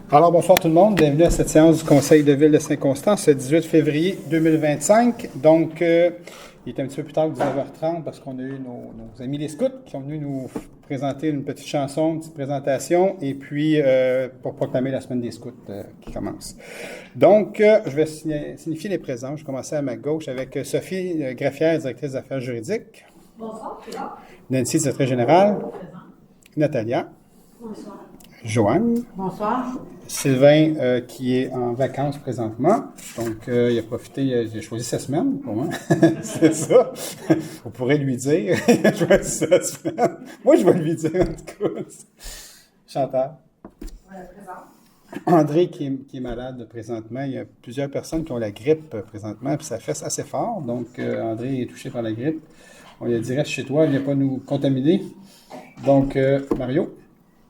Alors, bonsoir tout le monde. Bienvenue à cette séance du Conseil de ville de Saint-Constant, ce 18 février 2025. Donc, il est un petit peu plus tard que 19h30 parce qu'on a eu nos amis les scouts qui sont venus nous présenter une petite chanson, une petite présentation, et puis pour proclamer la semaine des scouts qui commence. Donc, je vais signifier les présents. Je vais commencer à ma gauche avec Sophie Greffière, directrice des affaires juridiques. Bonsoir, présent. Nancy, secrétaire générale. Présent. Natalia. Bonsoir. Joanne. Bonsoir. Sylvain, qui est en vacances présentement, donc il a profité, il a choisi sa semaine pour moi, c'est ça. On pourrait lui dire, il a choisi sa semaine. Moi, je vais lui dire, en tout cas. Chantal. Présent. André, qui est malade présentement. Il y a plusieurs personnes qui ont la grippe présentement, puis ça fesse assez fort. Donc, André est touché par la grippe. On lui a dit, reste chez toi, viens pas nous contaminer. Donc, Mario.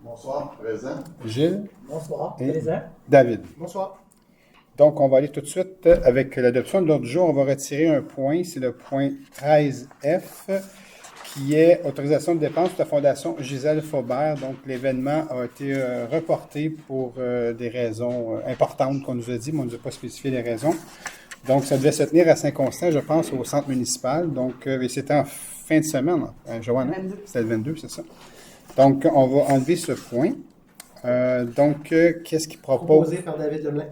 Bonsoir, présent. Gilles. Bonsoir, Et présent. David. Bonsoir. Donc, on va aller tout de suite avec l'adoption de l'ordre du jour. On va retirer un point, c'est le point 13F, qui est autorisation de dépenses de la Fondation Gisèle Faubert. Donc, l'événement a été reporté pour des raisons importantes qu'on nous a dit, mais on ne nous a pas spécifié les raisons. Donc, ça devait se tenir à Saint-Constant, je pense, au centre municipal. Donc, c'était en fin de semaine. Joanne, c'était le 22, c'est ça? Donc, on va enlever ce point. Qu'est-ce qu'il propose? Proposé par David Lemelin.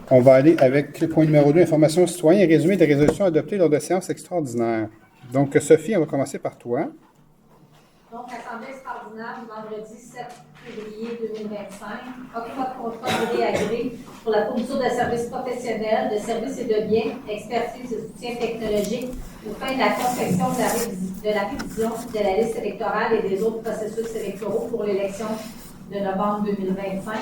On va aller avec le point numéro 2, information citoyen et résumé des résolutions adoptées lors de séances extraordinaires. Donc, Sophie, on va commencer par toi. Donc, Assemblée extraordinaire du vendredi 7 février 2025. Octroi de contrat gré à gré pour la fourniture de services professionnels, de services et de biens, expertise et soutien technologique aux fins de la confection de la révision de la liste électorale et des autres processus électoraux pour l'élection de novembre 2025.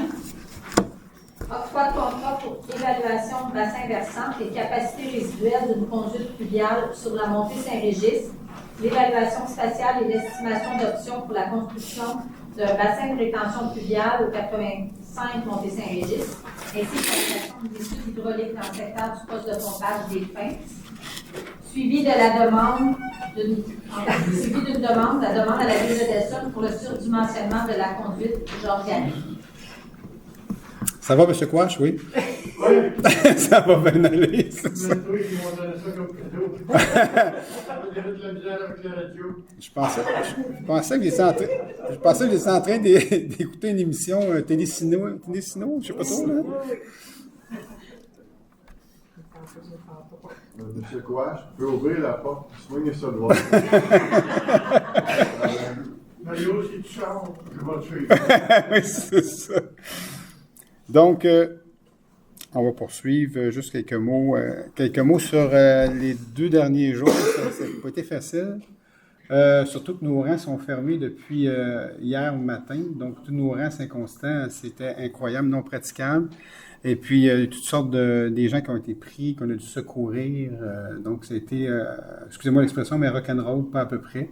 Octroi de contrat pour évaluation de bassin versant et capacité résiduelle d'une conduite fluviale sur la montée Saint-Régis, l'évaluation spatiale et l'estimation d'options pour la construction d'un bassin de rétention fluviale au 85 montée Saint-Régis, ainsi que la création d'une étude hydraulique dans le secteur du poste de pompage des Fins. Suivi de la demande d'une demande, la demande à la ville de Delson pour le surdimensionnement de la conduite Georgiane. Ça va, M. Quash, oui? Oui. Ça va bien aller. C'est ça. Oui, ils m'ont donné ça comme cadeau. J'avais de la misère avec la radio. Je pensais qu'il était en train d'écouter une émission Télésino, je sais pas trop, là. Monsieur quoi, je peux ouvrir la porte, soignez ça droit. Mario, si tu chantes, je vais te suivre. Oui, c'est ça. Donc, on va poursuivre juste quelques mots sur les 2 derniers jours. Ça n'a pas été facile. Surtout que nos rangs sont fermés depuis hier matin. Donc, tous nos rangs à Saint-Constant, c'était incroyable, non praticable. Et puis, il y a eu toutes sortes des gens qui ont été pris, qu'on a dû secourir. Donc, ça a été, excusez-moi l'expression, mais rock'n'roll, pas à peu près.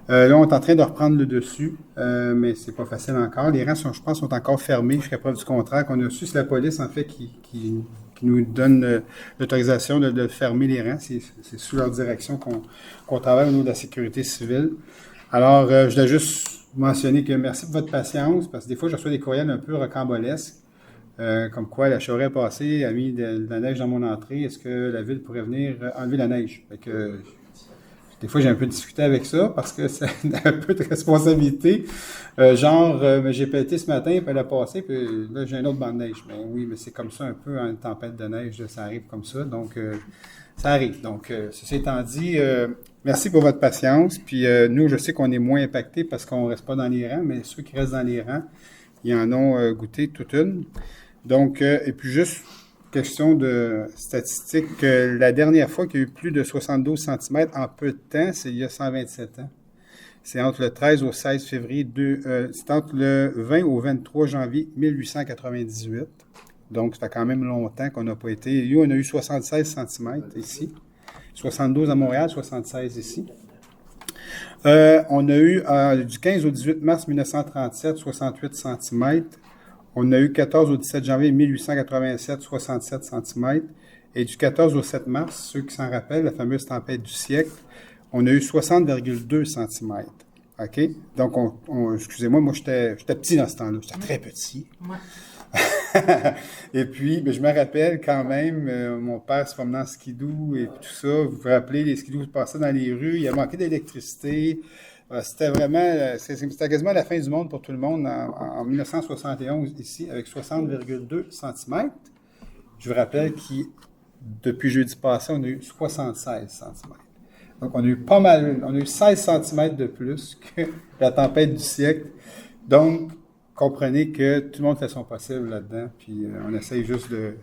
Là, on est en train de reprendre le dessus, mais c'est pas facile encore. Les rangs, je pense, sont encore fermés jusqu'à preuve du contraire. Qu'on a reçu, c'est la police, en fait, qui nous donne l'autorisation de fermer les rangs. C'est sous leur direction qu'on travaille au niveau de la sécurité civile. Alors, je voulais juste mentionner que merci pour votre patience, parce que des fois, je reçois des courriels un peu rocambolesques, comme quoi la charrue passée a mis de la neige dans mon entrée. Est-ce que la ville pourrait venir enlever la neige? Fait que, des fois, j'ai un peu discuté avec ça parce que c'est un peu de responsabilité. J'ai pété ce matin, puis elle a passé, puis là, j'ai un autre banc de neige. Mais oui, mais c'est comme ça un peu, une tempête de neige, ça arrive comme ça. Donc, ça arrive. Donc, ceci étant dit, merci pour votre patience. Puis, nous, je sais qu'on est moins impactés parce qu'on ne reste pas dans les rangs, mais ceux qui restent dans les rangs, ils en ont goûté toute une. Donc, et puis juste, question de statistique, la dernière fois qu'il y a eu plus de 72 cm en peu de temps, c'est il y a 127 ans. C'est entre le 13 au 16 février, c'est entre le 20 au 23 janvier 1898. Donc, ça fait quand même longtemps qu'on n'a pas été. Nous, on a eu 76 cm ici. 72 à Montréal, 76 ici. On a eu du 15 au 18 mars 1937, 68 cm. On a eu 14 au 17 janvier 1887, 67 cm. Et du 14 au 7 mars, ceux qui s'en rappellent, la fameuse tempête du siècle, on a eu 60,2 cm. OK? Donc, excusez-moi, moi, j'étais petit dans ce temps-là. J'étais très petit. Ouais. Et puis, ben, je me rappelle quand même, mon père se promenait en skidoo et tout ça. Vous vous rappelez, les skidoos passaient dans les rues. Il y a manqué d'électricité. C'était vraiment, c'était quasiment la fin du monde pour tout le monde en 1971 ici, avec 60,2 cm. Je vous rappelle que depuis jeudi passé, on a eu 76 cm. Donc, on a eu pas mal, on a eu 16 cm de plus que la tempête du siècle. Donc, comprenez que tout le monde fait son possible là-dedans, puis on essaye juste de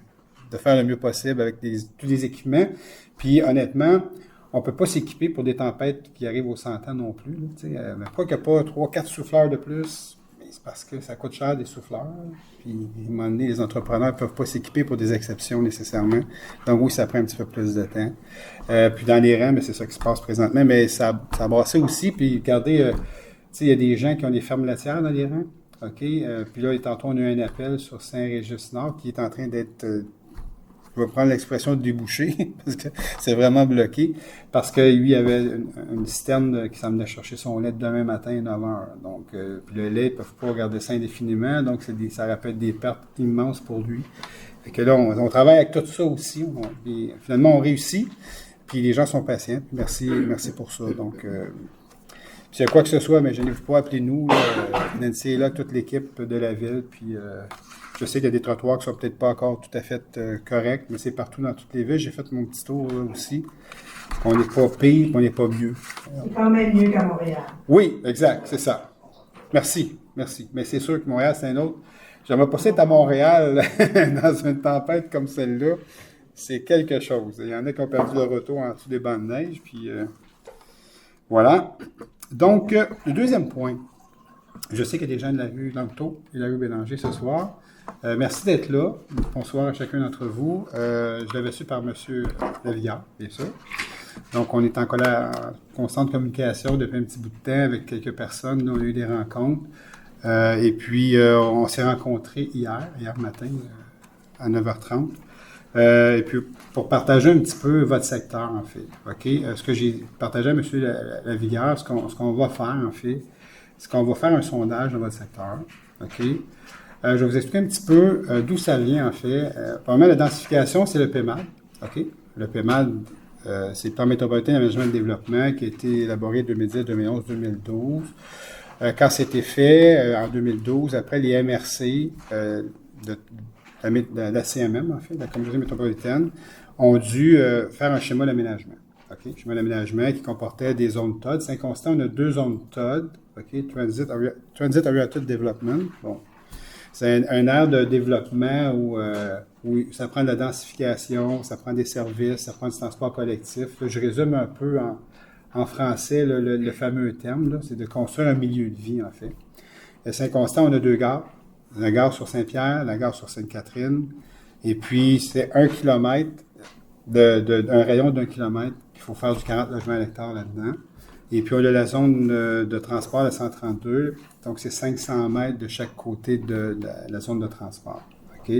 faire le mieux possible avec tous les équipements. Puis honnêtement, on ne peut pas s'équiper pour des tempêtes qui arrivent aux 100 ans non plus. Mais pourquoi qu'il n'y a pas 3-4 souffleurs de plus? Mais c'est parce que ça coûte cher des souffleurs. Puis à un moment donné, les entrepreneurs ne peuvent pas s'équiper pour des exceptions nécessairement. Donc oui, ça prend un petit peu plus de temps. Puis dans les rangs, c'est ça qui se passe présentement, mais ça a brassé aussi. Puis regardez, il y a des gens qui ont des fermes laitières dans les rangs. OK? Puis là, tantôt, on a eu un appel sur Saint-Régis-Nord qui est en train d'être, je vais prendre l'expression de débouché, parce que c'est vraiment bloqué, parce que lui, il y avait une citerne qui s'en venait chercher son lait demain matin à 9 heures. Donc, puis le lait, ils ne peuvent pas garder ça indéfiniment, donc ça rappelle des pertes immenses pour lui. Fait que là, on travaille avec tout ça aussi. Puis, finalement, on réussit, puis les gens sont patients. Merci pour ça. Donc, s'il y a quoi que ce soit, mais gênez-vous pas, appelez-nous. Nancy est là, toute l'équipe de la ville. Puis je sais qu'il y a des trottoirs qui sont peut-être pas encore tout à fait corrects, mais c'est partout dans toutes les villes. J'ai fait mon petit tour là aussi. On n'est pas pire, on n'est pas mieux. C'est quand même mieux qu'à Montréal. Oui, exact, c'est ça. Merci. Mais c'est sûr que Montréal, c'est un autre. J'aimerais pas être à Montréal dans une tempête comme celle-là. C'est quelque chose. Il y en a qui ont perdu leur auto en dessous des bancs de neige. Puis voilà. Donc, le deuxième point, je sais qu'il y a des gens de la rue Langteau et de la rue Bélanger ce soir. Merci d'être là. Bonsoir à chacun d'entre vous. Je l'avais su par M. Lavillard, bien sûr. Donc, on est en constante communication depuis un petit bout de temps avec quelques personnes. Nous, on a eu des rencontres. Et puis, on s'est rencontrés hier matin, à 9h30. Et puis, pour partager un petit peu votre secteur, en fait. OK? Ce que j'ai partagé à M. Lavillard, ce qu'on va faire, en fait, c'est qu'on va faire un sondage dans votre secteur. OK? Je vais vous expliquer un petit peu d'où ça vient, en fait. Premièrement, la densification, c'est le PEMAD. OK? Le PEMAD, c'est le Plan métropolitain d'aménagement et de développement qui a été élaboré en 2010, 2011, 2012. Quand c'était fait, en 2012, après les MRC de la CMM, en fait, de la Communauté métropolitaine, ont dû faire un schéma d'aménagement. OK? Schéma d'aménagement qui comportait des zones TOD. Saint-Constant, on a 2 zones TOD. OK? Transit Oriented Development. Bon. C'est un aire de développement où ça prend de la densification, ça prend des services, ça prend du transport collectif. Là, je résume un peu en français le fameux terme, là, c'est de construire un milieu de vie, en fait. À Saint-Constant, on a 2 gares. La gare sur Saint-Pierre, la gare sur Sainte-Catherine. Et puis, c'est 1 kilomètre, un rayon d'1 kilomètre, qu'il faut faire du 40 logements à l'hectare là-dedans. Et puis, on a la zone de transport, la 132. Donc, c'est 500 mètres de chaque côté de la zone de transport. OK?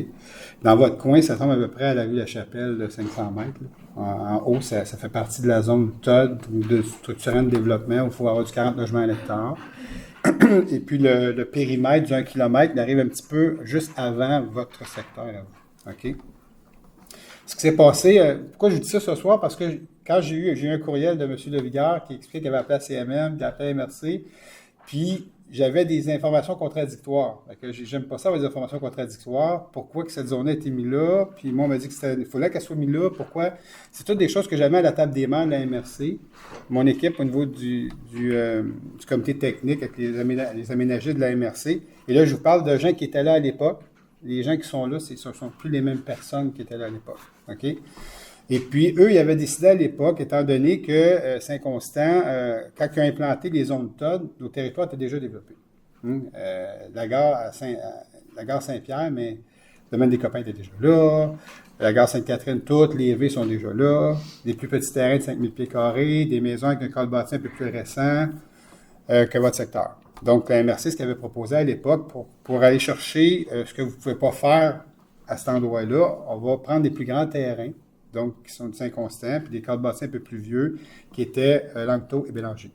Dans votre coin, ça tombe à peu près à la rue La Chapelle de 500 mètres. En haut, ça fait partie de la zone TOD, de structurant de développement, où il faut avoir du 40 logements à l'hectare. Et puis, le périmètre du 1 km, il arrive un petit peu juste avant votre secteur. OK? Ce qui s'est passé, pourquoi je dis ça ce soir? Parce que quand j'ai eu un courriel de M. Lavillard qui explique qu'il avait appelé la CMM, qu'il avait appelé la MRC, puis j'avais des informations contradictoires. J'aime pas ça, avoir des informations contradictoires. Pourquoi que cette zone-là a été mise là? Puis moi, on m'a dit qu'il fallait qu'elle soit mise là. Pourquoi? C'est toutes des choses que j'avais à la table des mains de la MRC. Mon équipe, au niveau du comité technique, avec les aménageurs de la MRC. Et là, je vous parle de gens qui étaient là à l'époque. Les gens qui sont là, ce ne sont plus les mêmes personnes qui étaient là à l'époque. OK? Et puis, eux, ils avaient décidé à l'époque, étant donné que Saint-Constant, quand ils ont implanté les zones TOD, nos territoires étaient déjà développés. La gare Saint-Pierre, mais le domaine des copains était déjà là. La gare Sainte-Catherine, toutes les V sont déjà là. Des plus petits terrains de 5000 pieds carrés, des maisons avec un cadre bâti un peu plus récent que votre secteur. Donc, la MRC, ce qu'elle avait proposé à l'époque, pour aller chercher ce que vous ne pouvez pas faire à cet endroit-là, on va prendre des plus grands terrains, donc qui sont de Saint-Constant, puis des cadres bâtis un peu plus vieux, qui étaient Langteau et Bélanger.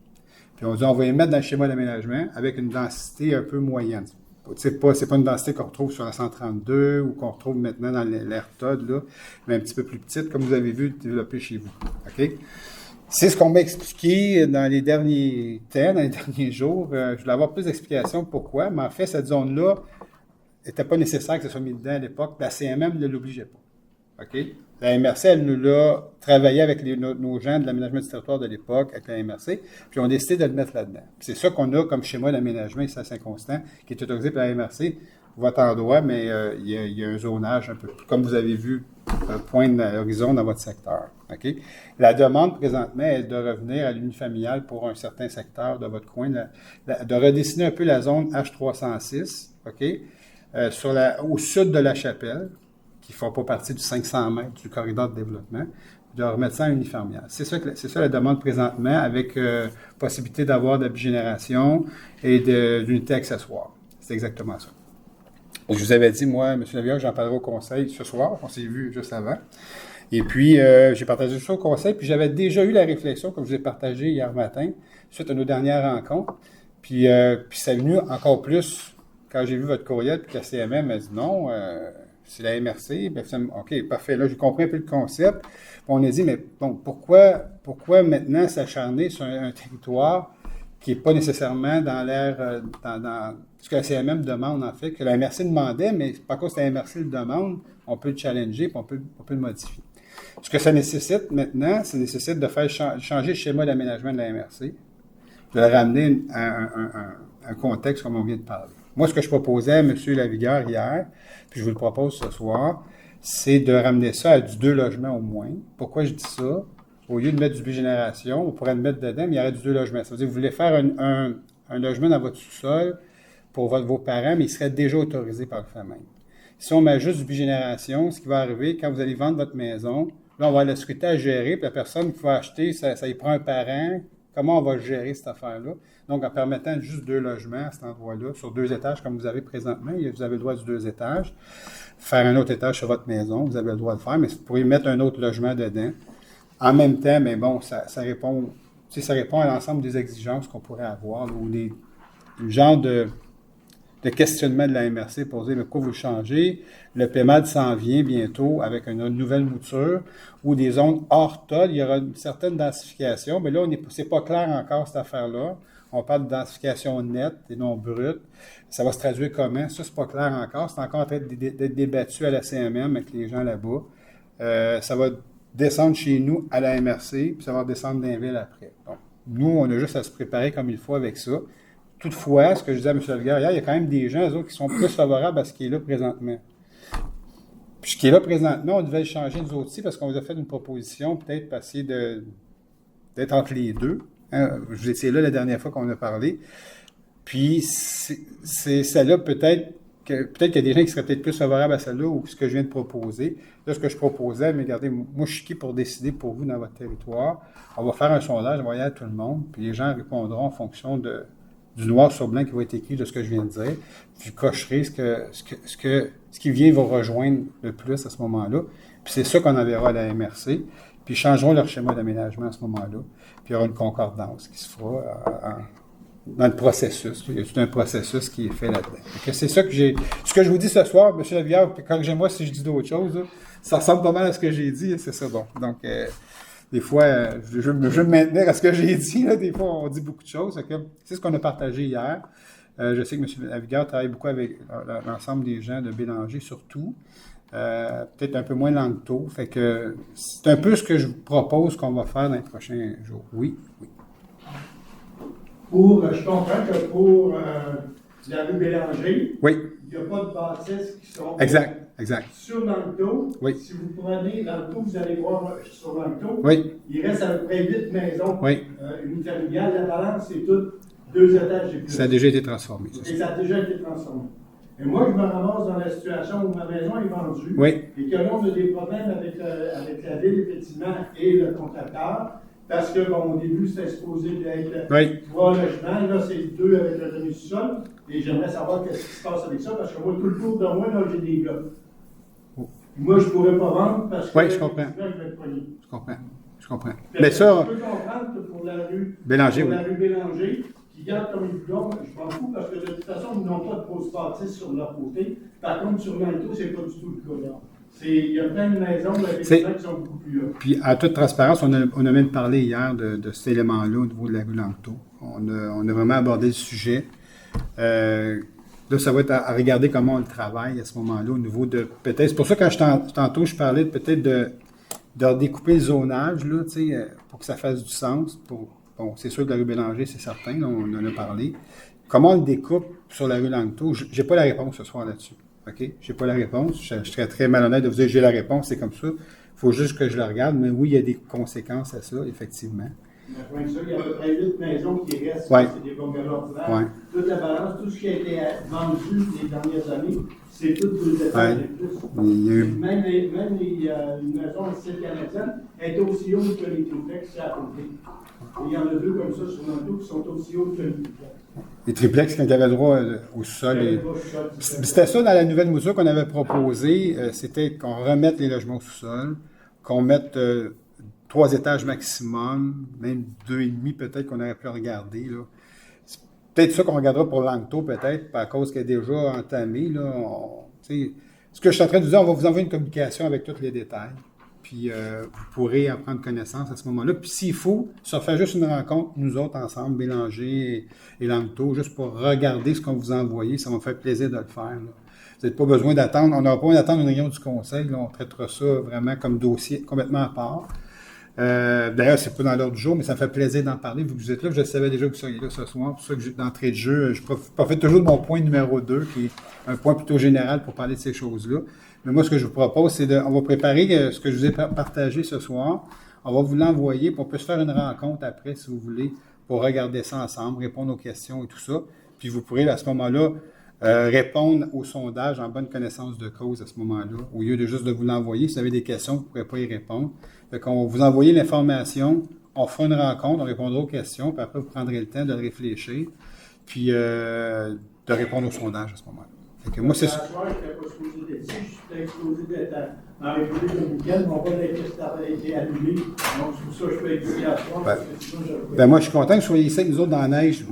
Puis Puis on dit, on va les mettre dans le schéma d'aménagement avec une densité un peu moyenne. C'est pas une densité qu'on retrouve sur la 132 ou qu'on retrouve maintenant dans l'AirTod, là, mais un petit peu plus petite, comme vous avez vu développer chez vous. OK? C'est ce qu'on m'a expliqué dans les derniers temps, dans les derniers jours. Je voulais avoir plus d'explications pourquoi, mais en fait, cette zone-là n'était pas nécessaire que ce soit mis dedans à l'époque. La CMM ne l'obligeait pas. OK? La MRC, elle nous l'a travaillé avec nos gens de l'aménagement du territoire de l'époque, avec la MRC, puis on a décidé de le mettre là-dedans. Puis c'est ça qu'on a comme schéma d'aménagement ici à Saint-Constant, qui est autorisé par la MRC, votre endroit, mais il y a un zonage un peu, comme vous avez vu, pointe à l'horizon dans votre secteur. OK? La demande présentement est de revenir à l'unifamilial pour un certain secteur de votre coin, de redessiner un peu la zone H306, OK? Au sud de la chapelle, qui ne font pas partie du 500 mètres du corridor de développement, de remettre ça en unifamilial. C'est ça la demande présentement, avec possibilité d'avoir de la bigénération et d'unités accessoires. C'est exactement ça. Je vous avais dit, moi, M. Lavillard, j'en parlerai au conseil ce soir. On s'est vu juste avant. Et puis, j'ai partagé ça au conseil. Puis, j'avais déjà eu la réflexion, comme je vous ai partagé hier matin, suite à nos dernières rencontres. Puis ça est venu encore plus quand j'ai vu votre courriel, puis que la CMM m'a dit non, c'est la MRC. Bien, OK, parfait. Là, j'ai compris un peu le concept. Puis on a dit, mais bon, pourquoi maintenant s'acharner sur un territoire qui n'est pas nécessairement dans l'air, dans ce que la CMM demande, en fait, que la MRC demandait, mais pas cause que la MRC le demande, on peut le challenger, puis on peut le modifier. Ce que ça nécessite maintenant, ça nécessite de faire changer le schéma d'aménagement de la MRC, de le ramener à un contexte comme on vient de parler. Moi, ce que je proposais à M. Lavigueur hier, puis je vous le propose ce soir, c'est de ramener ça à du 2 logements au moins. Pourquoi je dis ça? Au lieu de mettre du bigénération, on pourrait le mettre dedans, mais il y aurait du 2 logements. Ça veut dire que vous voulez faire un logement dans votre sous-sol pour vos parents, mais il serait déjà autorisé par le fait même. Si on met juste du bigénération, ce qui va arriver, quand vous allez vendre votre maison, là, on va avoir la sécurité à gérer, puis la personne qui va acheter, ça y prend un parent. Comment on va gérer cette affaire-là? Donc, en permettant juste 2 logements à cet endroit-là, sur 2 étages, comme vous avez présentement, vous avez le droit de 2 étages. Faire un autre étage sur votre maison, vous avez le droit de le faire, mais vous pourriez mettre un autre logement dedans. En même temps, mais bon, ça répond à l'ensemble des exigences qu'on pourrait avoir, là, ou des genre de questionnement de la MRC pour dire, mais pourquoi vous changez? Le PEMAD s'en vient bientôt avec une nouvelle mouture ou des zones hors TOD. Il y aura une certaine densification, mais là, c'est pas clair encore, cette affaire-là. On parle de densification nette et non brute. Ça va se traduire comment? Ça, c'est pas clair encore. C'est encore en train d'être débattu à la CMM avec les gens là-bas. Ça va descendre chez nous à la MRC, puis ça va descendre dans les villes après. Donc, nous, on a juste à se préparer comme il faut avec ça. Toutefois, ce que je disais à M. Lavigueur hier, il y a quand même des gens, eux autres, qui sont plus favorables à ce qui est là présentement. Puis ce qui est là présentement, on devait le changer nous autres aussi, parce qu'on vous a fait une proposition, peut-être passer d'être entre les deux. Hein? Vous étiez là la dernière fois qu'on a parlé. Puis c'est celle-là, peut-être qu'il y a des gens qui seraient peut-être plus favorables à celle-là ou ce que je viens de proposer. Là, ce que je proposais, mais regardez, moi, je suis qui pour décider pour vous dans votre territoire. On va faire un sondage, on va y aller à tout le monde, puis les gens répondront en fonction du noir sur blanc qui va être écrit de ce que je viens de dire. Puis je cocherai ce qui vient vous rejoindre le plus à ce moment-là. Puis c'est ça qu'on enverra à la MRC. Puis ils changeront leur schéma d'aménagement à ce moment-là. Puis il y aura une concordance qui se fera dans le processus. Il y a tout un processus qui est fait là-dedans. Donc, c'est ça que j'ai. Ce que je vous dis ce soir, M. Lavigueur, corrigez-moi si je dis d'autres choses, là, ça ressemble pas mal à ce que j'ai dit, c'est ça. Bon. Donc, des fois, je veux me maintenir à ce que j'ai dit. Là. Des fois, on dit beaucoup de choses. C'est ce qu'on a partagé hier. Je sais que M. Lavigueur travaille beaucoup avec l'ensemble des gens de Bélanger, surtout. Peut-être un peu moins Langueteau. Fait que c'est un peu ce que je vous propose qu'on va faire dans les prochains jours. Oui. Je comprends que pour la rue Bélanger, oui. Il n'y a pas de bâtisses qui sont Exact. Sur Langueteau. Oui. Si vous prenez Langueteau, vous allez voir sur Langueteau. Oui. Il reste à peu près 8 maisons. Oui. Une familiale, la balance, c'est tout 2 étages et plus. Ça a déjà été transformé. Et ça a déjà été transformé. Et moi, je me ramasse dans la situation où ma maison est vendue. Oui. Et que là, on a des problèmes avec la ville, effectivement, et le contracteur. Parce que, bon, au début, c'était supposé être 3 logements. Là, c'est 2 avec le demi-sous-sol. Et j'aimerais savoir qu'est-ce qui se passe avec ça. Parce que moi, tout le tour de moi, là, j'ai des gars. Moi, je ne pourrais pas vendre parce que je comprends. je vais être pogné. Je comprends. je comprends. Puis, Mais ça, je peux comprendre que pour la rue Bélanger, oui. Bélanger, qui garde comme ils voudront, je m'en fous parce que de toute façon, ils n'ont pas de pause bâtisse sur leur côté. Par contre, sur l'Alto, c'est pas du tout le cas là. Il y a plein de maisons qui sont beaucoup plus là. Puis, en toute transparence, on a même parlé hier de cet élément-là au niveau de la rue Langto. On a vraiment abordé le sujet. Là, ça va être à regarder comment on le travaille à ce moment-là au niveau de... Peut-être, c'est pour ça que tantôt, je parlais peut-être de découper le zonage, là, pour que ça fasse du sens. Bon, c'est sûr que la rue Bélanger, c'est certain, là, on en a parlé. Comment on le découpe sur la rue Langto? J'ai pas la réponse ce soir là-dessus. OK? J'ai pas la réponse. Je serais très malhonnête de vous dire que j'ai la réponse, c'est comme ça. Il faut juste que je le regarde, mais oui, il y a des conséquences à ça, effectivement. Il y a à peu près 8 maisons qui restent, ouais. C'est des bungalows ordinaires. Ouais. Toute la balance, tout ce qui a été vendu les dernières années, c'est tout 2 étages et plus. Même une maison en style canadienne est aussi haute que les triplex à côté. Il y en a 2 comme ça sur l'Anto qui sont aussi hautes que les triplex. Les triplex, quand il y avait le droit au sol. C'était ça dans la nouvelle mesure qu'on avait proposée, c'était qu'on remette les logements au sous-sol, qu'on mette 3 étages maximum, même 2,5 peut-être qu'on aurait pu regarder. Là. C'est peut-être ça qu'on regardera pour Langto, peut-être, à cause qu'elle est déjà entamée. Là, ce que je suis en train de vous dire, on va vous envoyer une communication avec tous les détails. Puis vous pourrez en prendre connaissance à ce moment-là. Puis s'il faut, ça fait juste une rencontre, nous autres ensemble, Bélanger et Langto, juste pour regarder ce qu'on vous a envoyé. Ça va me faire plaisir de le faire. Là. Vous n'avez pas besoin d'attendre. On n'aura pas besoin d'attendre une réunion du conseil. Là, on traitera ça vraiment comme dossier complètement à part. D'ailleurs, c'est pas dans l'ordre du jour, mais ça me fait plaisir d'en parler. Vous êtes là, je savais déjà que vous seriez là ce soir. Pour ça que d'entrée de jeu, je profite toujours de mon point numéro 2, qui est un point plutôt général pour parler de ces choses-là. Mais moi, ce que je vous propose, c'est on va préparer ce que je vous ai partagé ce soir. On va vous l'envoyer, puis on peut se faire une rencontre après, si vous voulez, pour regarder ça ensemble, répondre aux questions et tout ça. Puis vous pourrez, à ce moment-là, répondre au sondage en bonne connaissance de cause à ce moment-là, au lieu de juste de vous l'envoyer. Si vous avez des questions, vous ne pourrez pas y répondre. Fait qu'on va vous envoyer l'information, on fera une rencontre, on répondra aux questions, puis après, vous prendrez le temps de réfléchir, puis de répondre au sondage à ce moment-là. Fait que moi, c'est ça. Je n'étais pas supposé d'être ici, je suis exposé d'être en République dominicaine, mon vol a été annulé, donc c'est pour ça que je peux être ici à soir. Moi, je suis content que vous soyez ici avec nous autres dans la neige.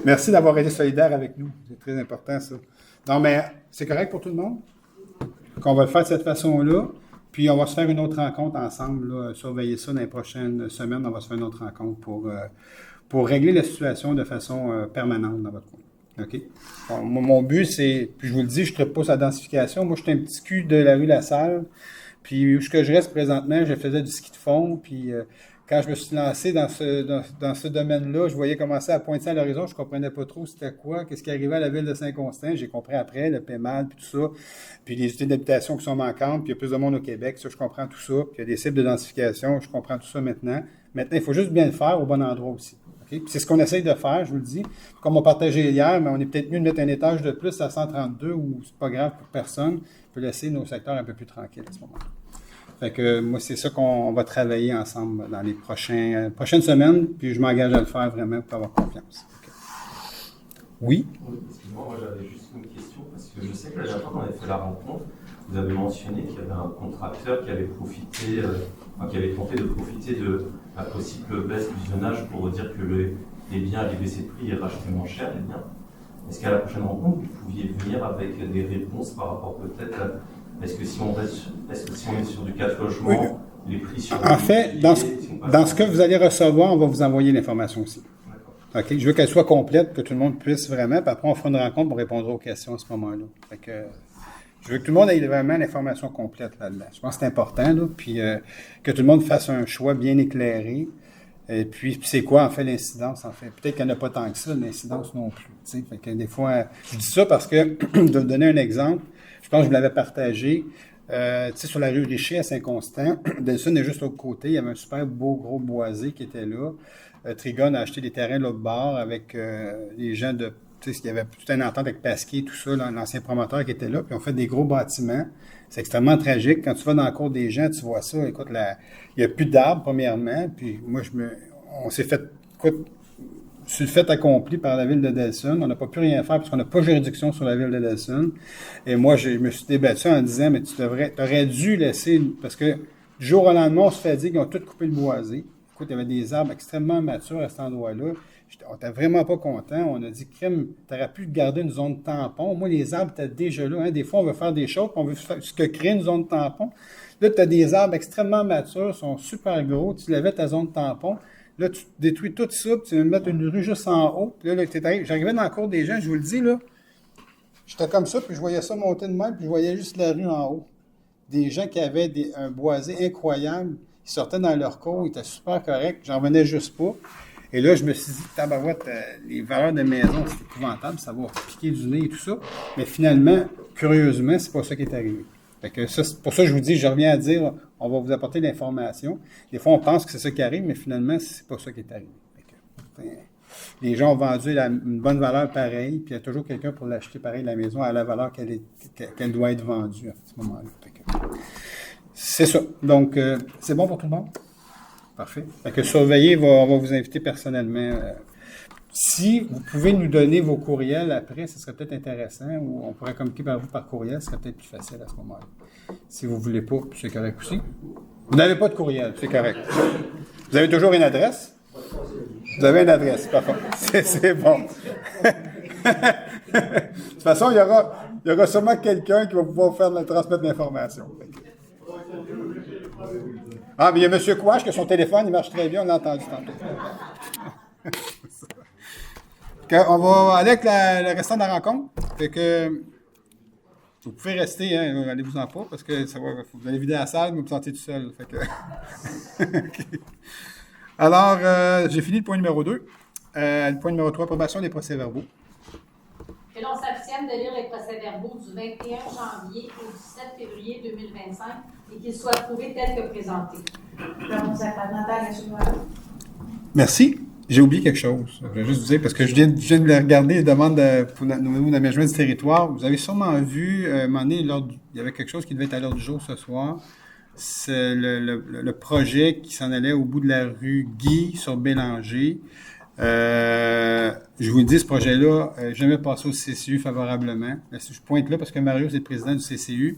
Merci d'avoir été solidaire avec nous. C'est très important, ça. Non, mais c'est correct pour tout le monde? Qu'on va le faire de cette façon-là. Puis, on va se faire une autre rencontre ensemble. Là, surveiller ça dans les prochaines semaines. On va se faire une autre rencontre pour régler la situation de façon permanente dans votre coin. OK? Bon, mon but, c'est, puis je vous le dis, je ne traite pas sa densification. Moi, je suis un petit cul de la rue La Salle. Puis, où je reste présentement, je faisais du ski de fond. Puis, quand je me suis lancé dans ce domaine-là, je voyais commencer à pointer à l'horizon, je ne comprenais pas trop c'était quoi, qu'est-ce qui arrivait à la ville de Saint-Constant. J'ai compris après, le PEMAL, puis tout ça, puis les unités d'habitation qui sont manquantes, puis il y a plus de monde au Québec, ça, je comprends tout ça, puis il y a des cibles de densification, je comprends tout ça maintenant. Maintenant, il faut juste bien le faire au bon endroit aussi. Okay? Puis c'est ce qu'on essaye de faire, je vous le dis. Comme on partageait hier, mais on est peut-être mieux de mettre un étage de plus à 132, où c'est pas grave pour personne, on peut laisser nos secteurs un peu plus tranquilles à ce moment-là. Fait que moi, c'est ça qu'on va travailler ensemble dans les prochaines semaines, puis je m'engage à le faire vraiment pour avoir confiance. Okay. Oui? Excuse-moi, moi j'avais juste une question, parce que je sais que la dernière fois qu'on avait fait la rencontre, vous avez mentionné qu'il y avait un contracteur qui avait qui avait tenté de profiter de la possible baisse du zonage pour dire que les biens allaient baisser de prix et racheter moins cher les biens. Est-ce qu'à la prochaine rencontre, vous pouviez venir avec des réponses par rapport peut-être à... Est-ce que si on est sur du 4 logements, oui. Les prix sur... En fait, dans ce que vous allez recevoir, on va vous envoyer l'information aussi. OK? Je veux qu'elle soit complète, que tout le monde puisse vraiment, puis après, on fera une rencontre pour répondre aux questions à ce moment-là. Fait que, je veux que tout le monde ait vraiment l'information complète là-dedans. Je pense que c'est important, là, puis que tout le monde fasse un choix bien éclairé. Et puis c'est quoi, en fait, l'incidence, en fait? Peut-être qu'il n'y en a pas tant que ça, l'incidence non plus. T'sais. Fait que des fois, je dis ça parce que, de donner un exemple, je pense que je vous l'avais partagé, sur la rue Richer à Saint-Constant, Delson est juste au côté, il y avait un super beau gros boisé qui était là. Trigon a acheté des terrains de l'autre bord avec les gens de... Il y avait toute une entente avec Pasquier, tout ça, l'ancien promoteur qui était là, puis on fait des gros bâtiments. C'est extrêmement tragique. Quand tu vas dans la cour des gens, tu vois ça. Écoute, il n'y a plus d'arbres, premièrement, puis moi, on s'est fait... Écoute, sur le fait accompli par la ville de Delson. On n'a pas pu rien faire parce qu'on n'a pas juridiction sur la ville de Delson. Et moi, je me suis débattu en disant, mais tu aurais dû laisser, parce que du jour au lendemain, on se fait dire qu'ils ont tout coupé le boisé. Écoute, il y avait des arbres extrêmement matures à cet endroit-là. On n'était vraiment pas content. On a dit, crème, tu aurais pu garder une zone tampon. Moi, les arbres étaient déjà là. Hein. Des fois, on veut faire des choses, puis on veut créer une zone tampon. Là, tu as des arbres extrêmement matures, sont super gros. Tu levais ta zone tampon. Là, tu détruis tout ça, puis tu vas mettre une rue juste en haut. Puis là, j'arrivais dans la cour des gens, je vous le dis, là. J'étais comme ça, puis je voyais ça monter de même, puis je voyais juste la rue en haut. Des gens qui avaient un boisé incroyable. Ils sortaient dans leur cour, ils étaient super corrects. J'en revenais juste pas. Et là, je me suis dit, tabarouette, les valeurs de maison, c'est épouvantable, ça va piquer du nez et tout ça. Mais finalement, curieusement, c'est pas ça qui est arrivé. Fait que ça, pour ça, je vous dis, je reviens à dire, on va vous apporter l'information. Des fois, on pense que c'est ça qui arrive, mais finalement, c'est pas ça qui est arrivé. Fait que, les gens ont vendu une bonne valeur pareille, puis il y a toujours quelqu'un pour l'acheter pareil, la maison, à la valeur qu'elle doit être vendue à ce moment-là. Fait que, c'est ça. Donc, c'est bon pour tout le monde? Parfait. Fait que surveiller, on va vous inviter personnellement. Si vous pouvez nous donner vos courriels après, ce serait peut-être intéressant, ou on pourrait communiquer par vous par courriel, ce serait peut-être plus facile à ce moment-là. Si vous ne voulez pas, c'est correct aussi. Vous n'avez pas de courriel, c'est correct. Vous avez toujours une adresse? Vous avez une adresse, parfait. C'est bon. De toute façon, il y aura sûrement quelqu'un qui va pouvoir transmettre l'information. Ah, mais il y a M. Kouache que son téléphone, il marche très bien, on l'a entendu tantôt. On va aller avec le restant de la rencontre. Fait que vous pouvez rester, hein, allez-vous-en pas, parce que vous allez vider la salle, mais vous sentez tout seul. Fait que... Okay. Alors, j'ai fini le point numéro 2. Le point numéro 3, approbation des procès-verbaux. Que l'on s'abstienne de lire les procès-verbaux du 21 janvier au 17 février 2025 et qu'ils soient approuvés tels que présentés. Merci. J'ai oublié quelque chose. Je vais juste vous dire, parce que je viens de regarder les demandes pour l'aménagement du territoire. Vous avez sûrement vu, à un moment donné, il y avait quelque chose qui devait être à l'ordre du jour ce soir. C'est le projet qui s'en allait au bout de la rue Guy sur Bélanger. Je vous le dis, ce projet-là n'a jamais passé au CCU favorablement. Je pointe là parce que Mario, c'est le président du CCU.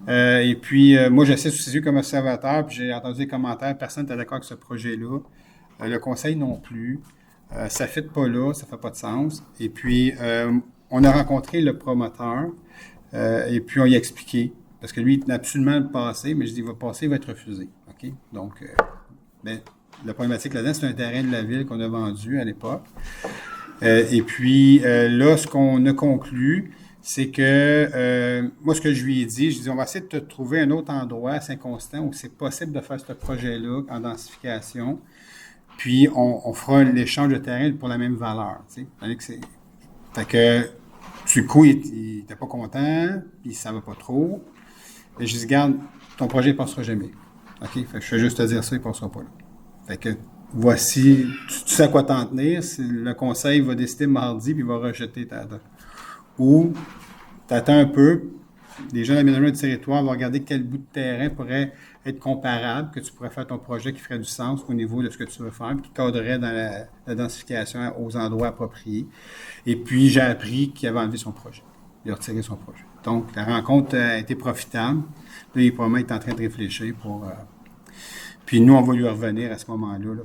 Et puis, moi, j'assiste au CCU comme observateur, puis j'ai entendu des commentaires. Personne n'était d'accord avec ce projet-là. Le conseil non plus. Ça ne fit pas là, ça ne fait pas de sens. Et puis, on a rencontré le promoteur et puis on lui a expliqué. Parce que lui, il tenait absolument le passer, mais je dis, il va passer, il va être refusé. OK? Donc, la problématique là-dedans, c'est un terrain de la ville qu'on a vendu à l'époque. Et puis, là, ce qu'on a conclu, c'est que, moi, ce que je lui ai dit, je dis, on va essayer de te trouver un autre endroit à Saint-Constant où c'est possible de faire ce projet-là en densification. Puis, on fera l'échange de terrain pour la même valeur. Tu sais. Fait que, du coup, il n'était pas content, puis ça va pas trop. Et je dis, regarde, ton projet ne passera jamais. OK? Fait que je fais juste te dire ça, il ne passera pas là. Fait que, voici, tu sais à quoi t'en tenir. Le conseil va décider mardi, puis il va rejeter ta date. Ou, t'attends un peu, les gens de l'aménagement du territoire vont regarder quel bout de terrain pourrait être comparable, que tu pourrais faire ton projet qui ferait du sens au niveau de ce que tu veux faire, qui cadrerait dans la densification aux endroits appropriés. Et puis, j'ai appris qu'il avait enlevé son projet. Il a retiré son projet. Donc, la rencontre a été profitable. Là, il probablement est en train de réfléchir pour... Puis nous, on va lui revenir à ce moment-là là,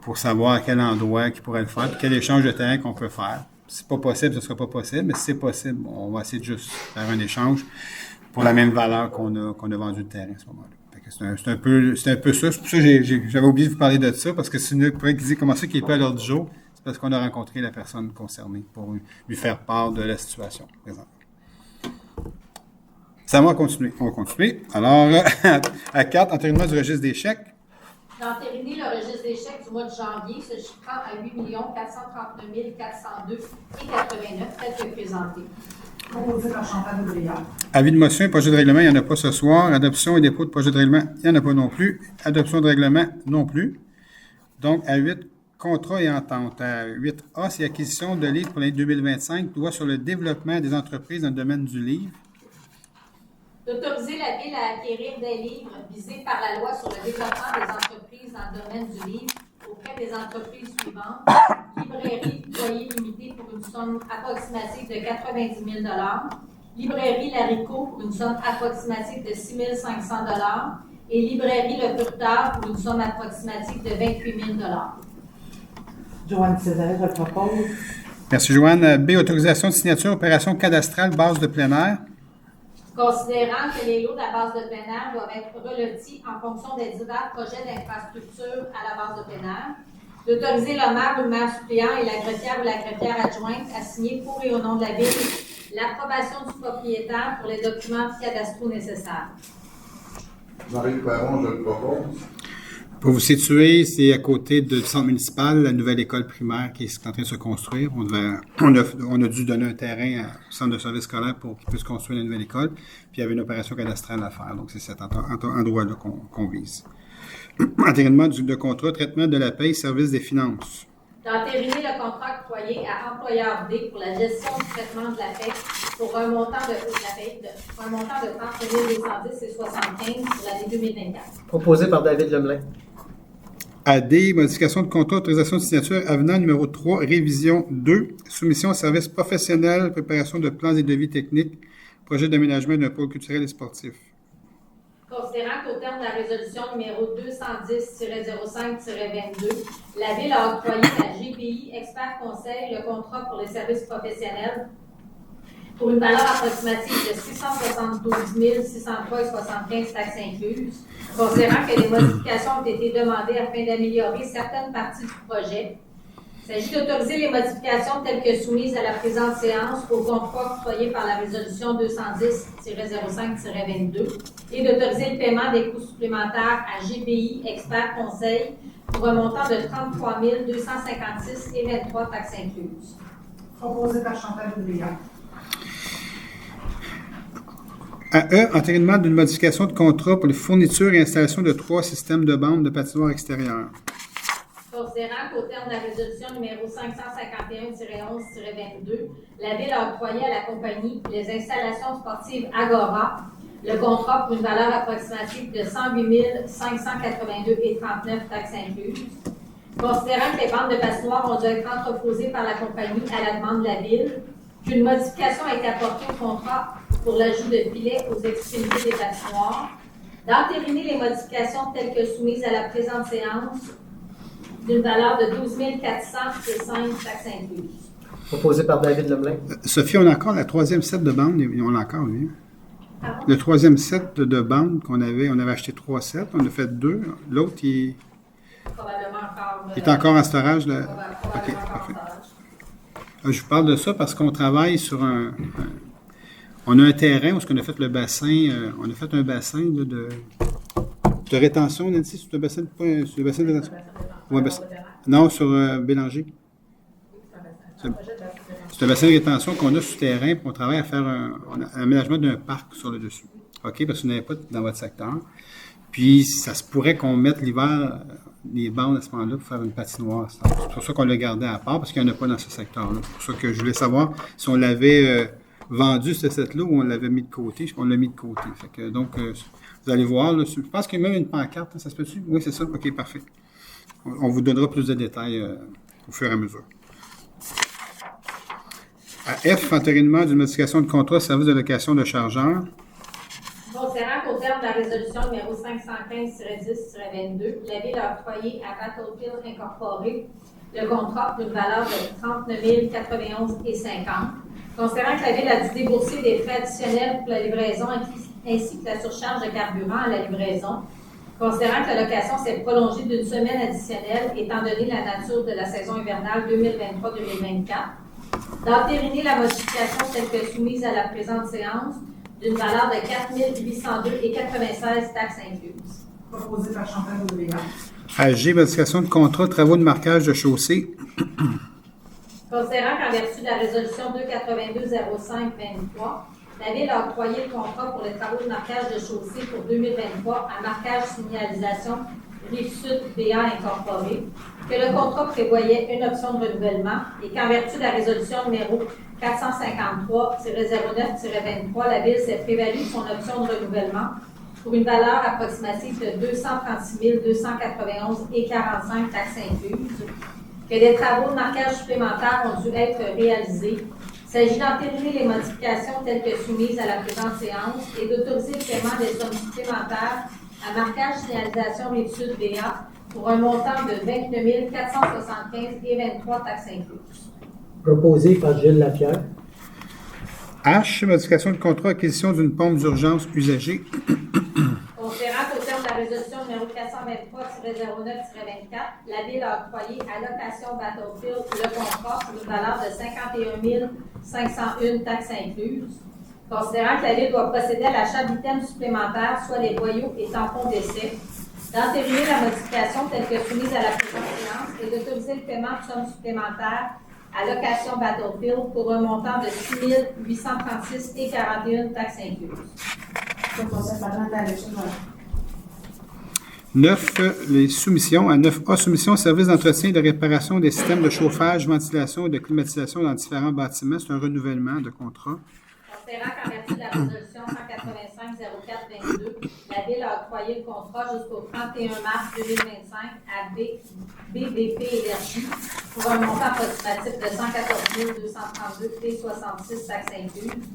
pour savoir à quel endroit il pourrait le faire, puis quel échange de terrain qu'on peut faire. Si c'est pas possible, ce ne sera pas possible, mais si c'est possible, on va essayer de juste faire un échange pour la même valeur qu'on a vendu le terrain à ce moment-là. Fait que c'est un peu ça. C'est pour ça que j'avais oublié de vous parler de ça, parce que c'est une qui dit comment ça qui n'est pas à l'ordre du jour, c'est parce qu'on a rencontré la personne concernée pour lui faire part de la situation présente. Ça va continuer. On va continuer. Alors, à 4, entérinement du registre des chèques. D'entériner le registre des chèques du mois de janvier se chiffrant à 8 439 402 et 89, tel que présenté. Proposé par Chantal Boudria. Avis de motion et projet de règlement, il n'y en a pas ce soir. Adoption et dépôt de projet de règlement, il n'y en a pas non plus. Adoption de règlement, non plus. Donc, à 8, contrat et entente. À 8A, c'est acquisition de livres pour l'année 2025, loi sur le développement des entreprises dans le domaine du livre. D'autoriser la Ville à acquérir des livres visés par la loi sur le développement des entreprises dans le domaine du livre au auprès des entreprises suivantes. Librairie Foyer Limité pour une somme approximative de 90 000 $. Librairie Larico pour une somme approximative de 6 500 $. Et Librairie Le Furtard pour une somme approximative de 28 000 $. Joanne Césaire, je propose. Merci, Joanne. B, autorisation de signature, opération cadastrale, base de plein air. Considérant que les lots de la base de plein air doivent être relotis en fonction des divers projets d'infrastructure à la base de plein air, d'autoriser le maire ou le maire suppléant et la greffière ou la greffière adjointe à signer pour et au nom de la ville l'approbation du propriétaire pour les documents cadastraux nécessaires. Marie Perron, je le propose. Pour vous situer, c'est à côté du centre municipal, la nouvelle école primaire qui est en train de se construire. On a dû donner un terrain au centre de service scolaire pour qu'il puisse construire la nouvelle école. Puis il y avait une opération cadastrale à faire. Donc c'est cet endroit-là qu'on vise. Entérinement de contrat, traitement de la paie, service des finances. D'entériner le contrat octroyé à employeur D pour la gestion du traitement de la paie pour un montant de 30 210 et 75 pour l'année 2024. Proposé par David Lemelin. AD, modification de contrat, autorisation de signature, avenant numéro 3, révision 2, soumission au service professionnel, préparation de plans et devis techniques, projet d'aménagement d'un pôle culturel et sportif. Considérant qu'au terme de la résolution numéro 210-05-22, la Ville a octroyé à GPI Expert Conseil le contrat pour les services professionnels pour une valeur approximative de 672 603,75 taxes incluses, considérant que les modifications ont été demandées afin d'améliorer certaines parties du projet. Il s'agit d'autoriser les modifications telles que soumises à la présente séance au contrat octroyé par la résolution 210-05-22 et d'autoriser le paiement des coûts supplémentaires à GPI Expert Conseil pour un montant de 33 256 et 23 taxes incluses. Proposé par Chantal Boudria. À E, entérinement d'une modification de contrat pour les fournitures et installation de 3 systèmes de bandes de patinoire extérieure. Considérant qu'au terme de la résolution numéro 551-11-22, la Ville a octroyé à la compagnie les installations sportives Agora le contrat pour une valeur approximative de 108 582,39 taxes incluses. Considérant que les bandes de patinoire ont dû être entreposées par la compagnie à la demande de la Ville, qu'une modification a été apportée au contrat pour l'ajout de filets aux extrémités des patinoires, d'entériner les modifications telles que soumises à la présente séance d'une valeur de 12 405 taxes incluses. Proposé par David Lemelin. Sophie, on a encore la troisième set de bandes. On l'a encore, oui. Pardon? Le troisième set de bandes qu'on avait, on avait acheté 3 sets, on a fait 2. L'autre, il Probablement encore. est encore en storage. Là. Probablement OK, encore parfait. en storage. Je vous parle de ça parce qu'on travaille sur on a un terrain où on a fait le bassin, on a fait un bassin là, de rétention, Nancy, sur le bassin de rétention? Ouais, non, sur Bélanger. C'est un bassin de rétention qu'on a souterrain, puis on travaille à faire un aménagement d'un parc sur le dessus. OK, parce que vous n'avez pas dans votre secteur. Puis, ça se pourrait qu'on mette l'hiver les bandes à ce moment-là pour faire une patinoire. C'est pour ça qu'on l'a gardé à part, parce qu'il n'y en a pas dans ce secteur-là. C'est pour ça que je voulais savoir si on l'avait vendu, ce set-là, ou on l'avait mis de côté. On l'a mis de côté. Fait que, donc, vous allez voir, là, je pense qu'il y a même une pancarte, hein, ça se peut-tu? Oui, c'est ça. OK, parfait. On vous donnera plus de détails au fur et à mesure. À F, entérinement d'une modification de contrat service de location de chargeur. Considérant qu'au terme de la résolution numéro 515-10-22, la Ville a octroyé à Battlefield Incorporé le contrat pour une valeur de 39 091,50. Considérant que la Ville a dû débourser des frais additionnels pour la livraison ainsi que la surcharge de carburant à la livraison, considérant que la location s'est prolongée d'une semaine additionnelle étant donné la nature de la saison hivernale 2023-2024, d'entériner la modification telle que soumise à la présente séance d'une valeur de 4 802,96 taxes incluses. Proposé par Chantal Boudria. À G, modification de contrat, travaux de marquage de chaussée. Considérant qu'en vertu de la résolution 282-05-23, la Ville a octroyé le contrat pour les travaux de marquage de chaussée pour 2023 à Marquage Signalisation Rive-Sud BA Incorporé, que le contrat prévoyait une option de renouvellement et qu'en vertu de la résolution numéro 453-09-23, la Ville s'est prévalue de son option de renouvellement pour une valeur approximative de 236 291,45 taxes incluses, que des travaux de marquage supplémentaires ont dû être réalisés. Il s'agit d'entériner les modifications telles que soumises à la présente séance et d'autoriser le paiement des sommes supplémentaires à marquage signalisation Rive-Sud VA pour un montant de 29 475,23 taxes incluses. Proposé par Gilles Lapierre. H, modification de contrat acquisition d'une pompe d'urgence usagée. Considérant qu'au terme de la résolution numéro 423-09-24, la Ville a octroyé à location Battlefield le contrat pour une valeur de 51 501 taxes incluses. Considérant que la Ville doit procéder à l'achat d'items supplémentaires, soit les boyaux et tampons d'essai, d'entériner la modification telle que soumise à la présente séance et d'autoriser le paiement de sommes supplémentaires à location Battlefield pour un montant de 6 836,41 taxes incluses. Proposé par Nathalie Soulard. 9, les soumissions. À 9A, soumission service d'entretien et de réparation des systèmes de chauffage, ventilation et de climatisation dans différents bâtiments. C'est un renouvellement de contrat. Considérant qu'en vertu de la résolution 185-04-22, la Ville a octroyé le contrat jusqu'au 31 mars 2025 à BVP Énergie pour un montant approximatif de 114 232,66 taxes incluses,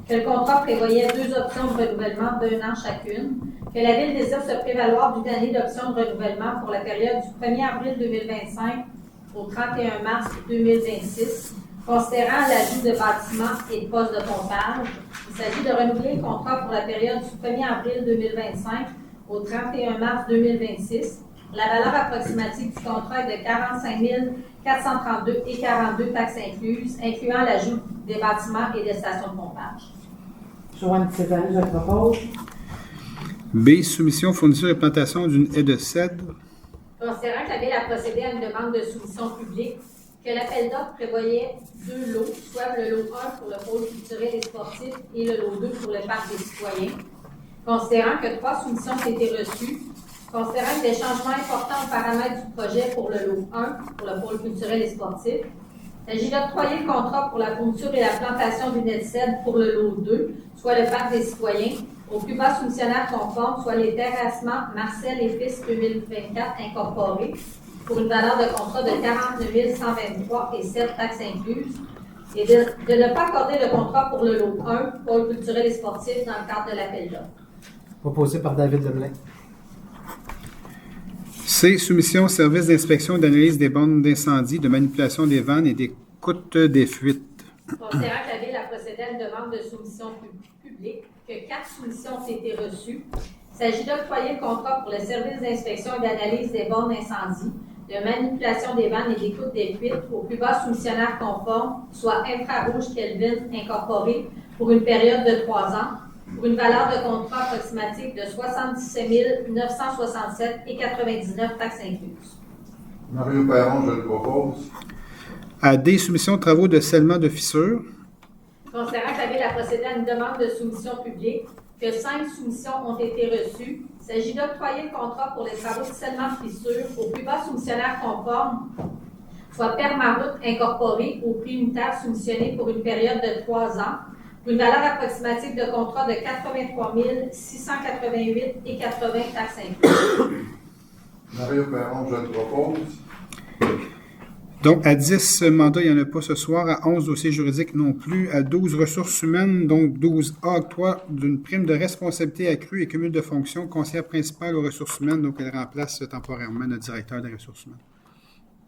que le contrat prévoyait 2 options de renouvellement d'1 an chacune, que la Ville désire se prévaloir d'une année d'option de renouvellement pour la période du 1er avril 2025 au 31 mars 2026, considérant l'ajout de bâtiments et de postes de pompage. Il s'agit de renouveler le contrat pour la période du 1er avril 2025 au 31 mars 2026. La valeur approximative du contrat est de 45 432,42 taxes incluses, incluant l'ajout des bâtiments et des stations de pompage. Joanne César, je propose. B, soumission fourniture et plantation d'une haie de cèdre. Considérant que la Ville a procédé à une demande de soumission publique, que l'appel d'offres prévoyait 2 lots, soit le lot 1 pour le pôle culturel et sportif et le lot 2 pour le parc des citoyens. Considérant que 3 soumissions ont été reçues, considérant que des changements importants aux paramètres du projet pour le lot 1 pour le pôle culturel et sportif, il s'agit d'octroyer le contrat pour la fourniture et la plantation d'une haie de cèdre pour le lot 2, soit le parc des citoyens, au plus bas soumissionnaire conforme, soit les terrassements Marcel et Fils 2024 incorporés, pour une valeur de contrat de 49 123,7 taxes incluses, et de ne pas accorder le contrat pour le lot 1, pôle culturel et sportif, dans le cadre de l'appel d'offres. Proposé par David Lemelin. C, soumission service d'inspection et d'analyse des bornes d'incendie, de manipulation des vannes et d'écoute des fuites. Considérant que la Ville a procédé à une demande de soumission publique, que 4 soumissions ont été reçues, il s'agit d'octroyer le contrat pour le service d'inspection et d'analyse des bornes d'incendie, de manipulation des vannes et d'écoute des fuites au plus bas soumissionnaire conforme, soit Infrarouge Kelvin incorporé, pour une période de 3 ans, pour une valeur de contrat approximative de 77 967,99 taxes incluses. Mario Perron, je le propose. À D, soumission de travaux de scellement de fissures. Considérant que la Ville a procédé à une demande de soumission publique, que 5 soumissions ont été reçues, il s'agit d'octroyer le contrat pour les travaux de scellement de fissures au plus bas soumissionnaire conforme, soit Permaroute incorporé au prix unitaire soumissionné pour une période de 3 ans, pour une valeur approximative de contrat de 83 688,80 taxes incluses. Mario Perron, je le propose. Donc, à 10 mandats, il n'y en a pas ce soir. À 11 dossiers juridiques non plus. À 12 ressources humaines, donc 12A, octroi d'une prime de responsabilité accrue et cumul de fonctions, conseillère principale aux ressources humaines. Donc, elle remplace temporairement notre directeur des ressources humaines.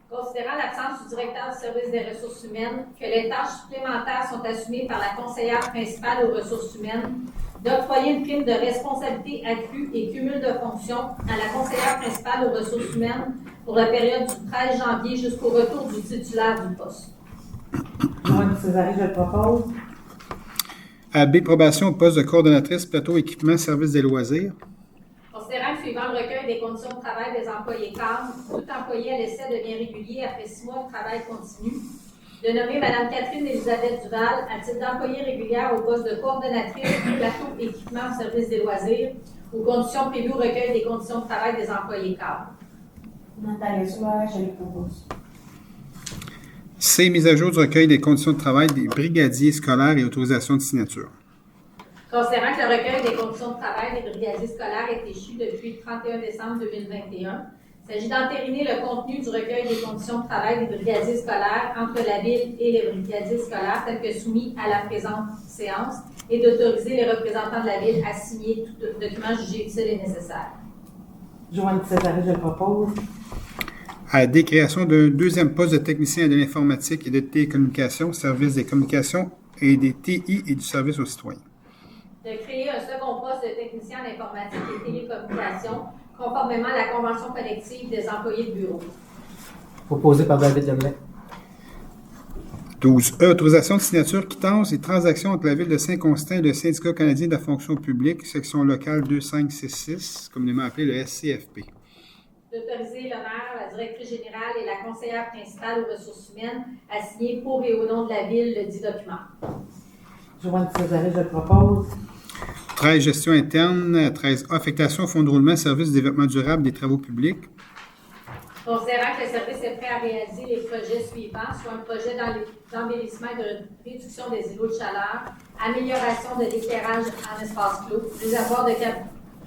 Considérant l'absence du directeur du service des ressources humaines, que les tâches supplémentaires sont assumées par la conseillère principale aux ressources humaines, d'octroyer une prime de responsabilité accrue et cumul de fonctions à la conseillère principale aux ressources humaines pour la période du 13 janvier jusqu'au retour du titulaire du poste. Joanne César, je le propose. À B, probation au poste de coordonnatrice, plateau, équipement, service des loisirs. Considérant que suivant le recueil des conditions de travail des employés cadres, tout employé à l'essai devient régulier après 6 mois de travail continu, de nommer Mme Catherine Élisabeth Duval à titre d'employée régulière au poste de coordonnatrice plateau, équipement, service des loisirs, aux conditions prévues au recueil des conditions de travail des employés cadres. Nathalie Soulard, je le propose. C, mise à jour du recueil des conditions de travail des brigadiers scolaires et autorisation de signature. Considérant que le recueil des conditions de travail des brigadiers scolaires est échu depuis le 31 décembre 2021, il s'agit d'entériner le contenu du recueil des conditions de travail des brigadiers scolaires entre la Ville et les brigadiers scolaires tel que soumis à la présente séance et d'autoriser les représentants de la Ville à signer tout document jugé utile et nécessaire. Joanne Césaret, je le propose. À des créations d'un deuxième poste de technicien de l'informatique et de télécommunications, service des communications et des TI et du service aux citoyens. De créer un second poste de technicien en informatique et télécommunications, conformément à la convention collective des employés de bureau. Proposé par David Lemay. 12. Autorisation de signature, quittance et transactions entre la Ville de Saint-Constant et le Syndicat canadien de la fonction publique, section locale 2566, communément appelée le SCFP. D'autoriser le maire, la directrice générale et la conseillère principale aux ressources humaines à signer pour et au nom de la Ville le dit document. Joanne Césaret, je le propose. 13. Gestion interne. 13. Affectation au fonds de roulement, service de développement durable des travaux publics. Considérant que le service est prêt à réaliser les projets suivants, soit un projet d'embellissement et de réduction des îlots de chaleur, amélioration de l'éclairage en espace clos, réservoir de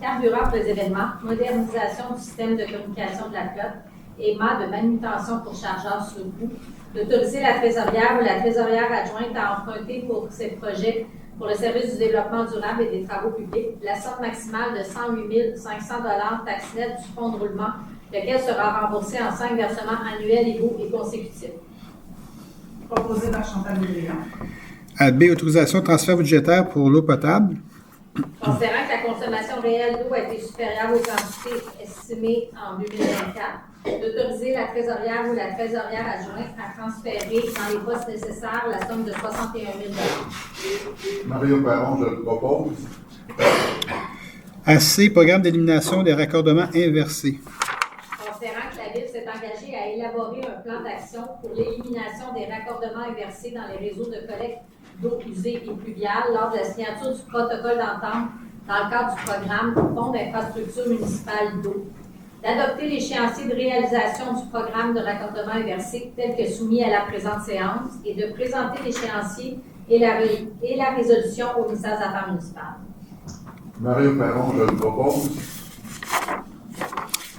carburant pour les événements, modernisation du système de communication de la flotte, aimant de manutention pour chargeurs sur roue, d'autoriser la trésorière ou la trésorière adjointe à emprunter pour ces projets pour le service du développement durable et des travaux publics la somme maximale de 108 500 $ taxe nette du fonds de roulement, lequel sera remboursé en 5 versements annuels égaux et consécutifs. Proposé par Chantal Brillant. À B. Autorisation de transfert budgétaire pour l'eau potable. Considérant que la consommation réelle d'eau a été supérieure aux quantités estimées en 2024, d'autoriser la trésorière ou la trésorière adjointe à transférer dans les postes nécessaires la somme de 61 000 $. Mario Perron, je le propose. À C. Programme d'élimination des raccordements inversés. Considérant que la Ville s'est engagée à élaborer un plan d'action pour l'élimination des raccordements inversés dans les réseaux de collecte d'eau usée et pluviale lors de la signature du protocole d'entente dans le cadre du programme Fonds d'infrastructure municipale d'eau, d'adopter l'échéancier de réalisation du programme de raccordement inversé tel que soumis à la présente séance et de présenter l'échéancier et la résolution au ministère des Affaires municipales. Mario Perron, je le propose.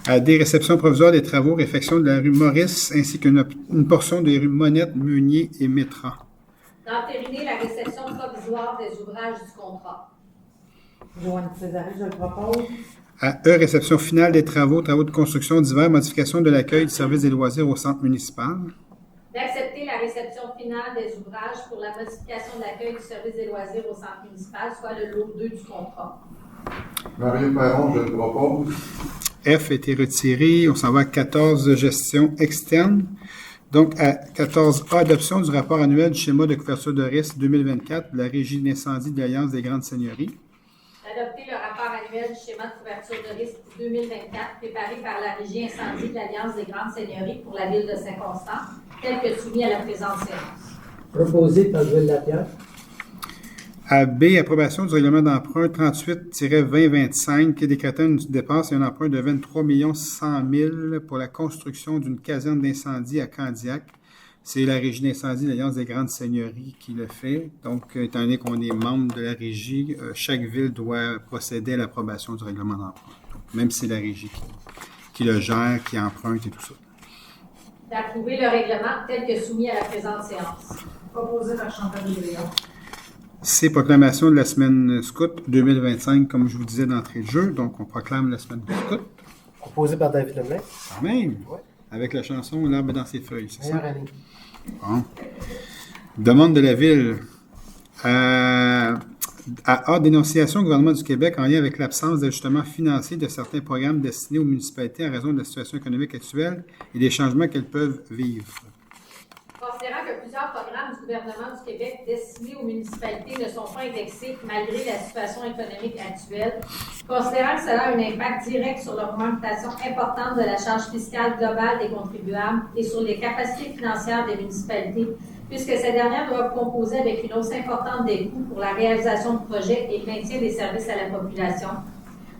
À D. Réception provisoire des travaux, réfection de la rue Maurice ainsi qu'une portion des rues Monette, Meunier et Métran. D'entériner la réception provisoire des ouvrages du contrat. Joanne Césaret, je le propose. À E. Réception finale des travaux de construction divers, modification de l'accueil du service des loisirs au centre municipal. D'accepter la réception finale des ouvrages pour la modification de l'accueil du service des loisirs au centre municipal, soit le lot 2 du contrat. Mario Perron, je le propose. F a été retiré. On s'en va à 14. Gestion externe. Donc, à 14A, adoption du rapport annuel du schéma de couverture de risque 2024 de la Régie d'incendie de l'Alliance des grandes seigneuries. Adopter le rapport annuel du schéma de couverture de risque 2024 préparé par la Régie incendie de l'Alliance des grandes seigneuries pour la Ville de Saint-Constant, tel que soumis à la présente séance. Proposé par Gilles Lapierre. À B, approbation du règlement d'emprunt 38-2025 qui décrète une dépense et un emprunt de 23 100 000 pour la construction d'une caserne d'incendie à Candiac. C'est la Régie d'incendie de l'Alliance des grandes seigneuries qui le fait. Donc, étant donné qu'on est membre de la Régie, chaque ville doit procéder à l'approbation du règlement d'emprunt. Donc, même si c'est la Régie qui le gère, qui emprunte et tout ça. D'approuver le règlement tel que soumis à la présente séance. Proposé par Chantal Brillant. C'est proclamation de la semaine scout 2025, comme je vous disais d'entrée de jeu. Donc, on proclame la semaine scout. Proposé par David Lemay. Quand même, Ouais. avec la chanson « L'arbre dans ses feuilles », c'est ça? Meilleure année. Bon. Demande de la Ville. À A, dénonciation au gouvernement du Québec en lien avec l'absence d'ajustement financier de certains programmes destinés aux municipalités en raison de la situation économique actuelle et des changements qu'elles peuvent vivre. Considérant que plusieurs programmes du gouvernement du Québec destinés aux municipalités ne sont pas indexés malgré la situation économique actuelle, considérant que cela a un impact direct sur l'augmentation importante de la charge fiscale globale des contribuables et sur les capacités financières des municipalités, puisque ces dernières doivent composer avec une hausse importante des coûts pour la réalisation de projets et le maintien des services à la population,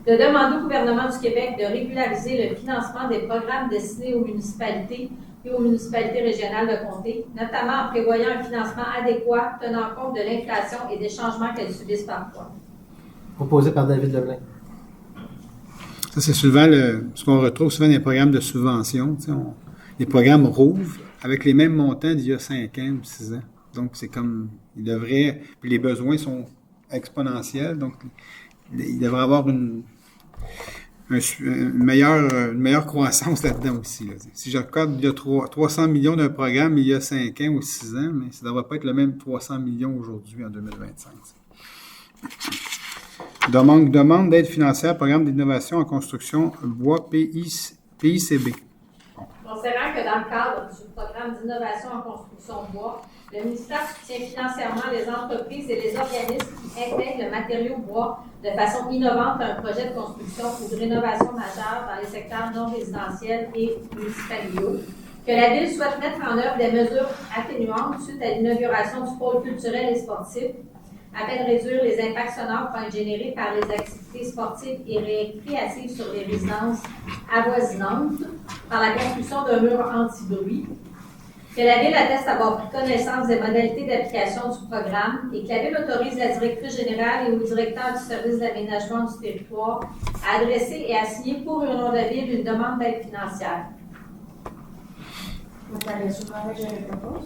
de demander au gouvernement du Québec de régulariser le financement des programmes destinés aux municipalités et aux municipalités régionales de comté, notamment en prévoyant un financement adéquat tenant compte de l'inflation et des changements qu'elles subissent parfois. Proposé par David Lemlin. Ça, c'est souvent ce qu'on retrouve souvent dans les programmes de subvention. Tu sais, les programmes rouvrent avec les mêmes montants d'il y a 5 ans ou 6 ans. Donc, c'est comme, puis les besoins sont exponentiels, donc il devrait avoir une meilleure croissance là-dedans aussi. Là. Si je regarde, il y a 300 millions d'un programme il y a 5 ans ou 6 ans, mais ça ne devrait pas être le même 300 millions aujourd'hui en 2025. Demande d'aide financière, programme d'innovation en construction bois PICB. Considérant que dans le cadre du programme d'innovation en construction bois, le ministère soutient financièrement les entreprises et les organismes qui intègrent le matériau bois de façon innovante à un projet de construction ou de rénovation majeure dans les secteurs non résidentiels et municipaliaux, que la Ville souhaite mettre en œuvre des mesures atténuantes suite à l'inauguration du pôle culturel et sportif, afin de réduire les impacts sonores pouvant être générés par les activités sportives et récréatives sur les résidences avoisinantes par la construction d'un mur anti-bruit, que la Ville atteste avoir pris connaissance des modalités d'application du programme et que la Ville autorise la directrice générale et au directeur du service d'aménagement du territoire à adresser et à signer pour une nom de Ville une demande d'aide financière.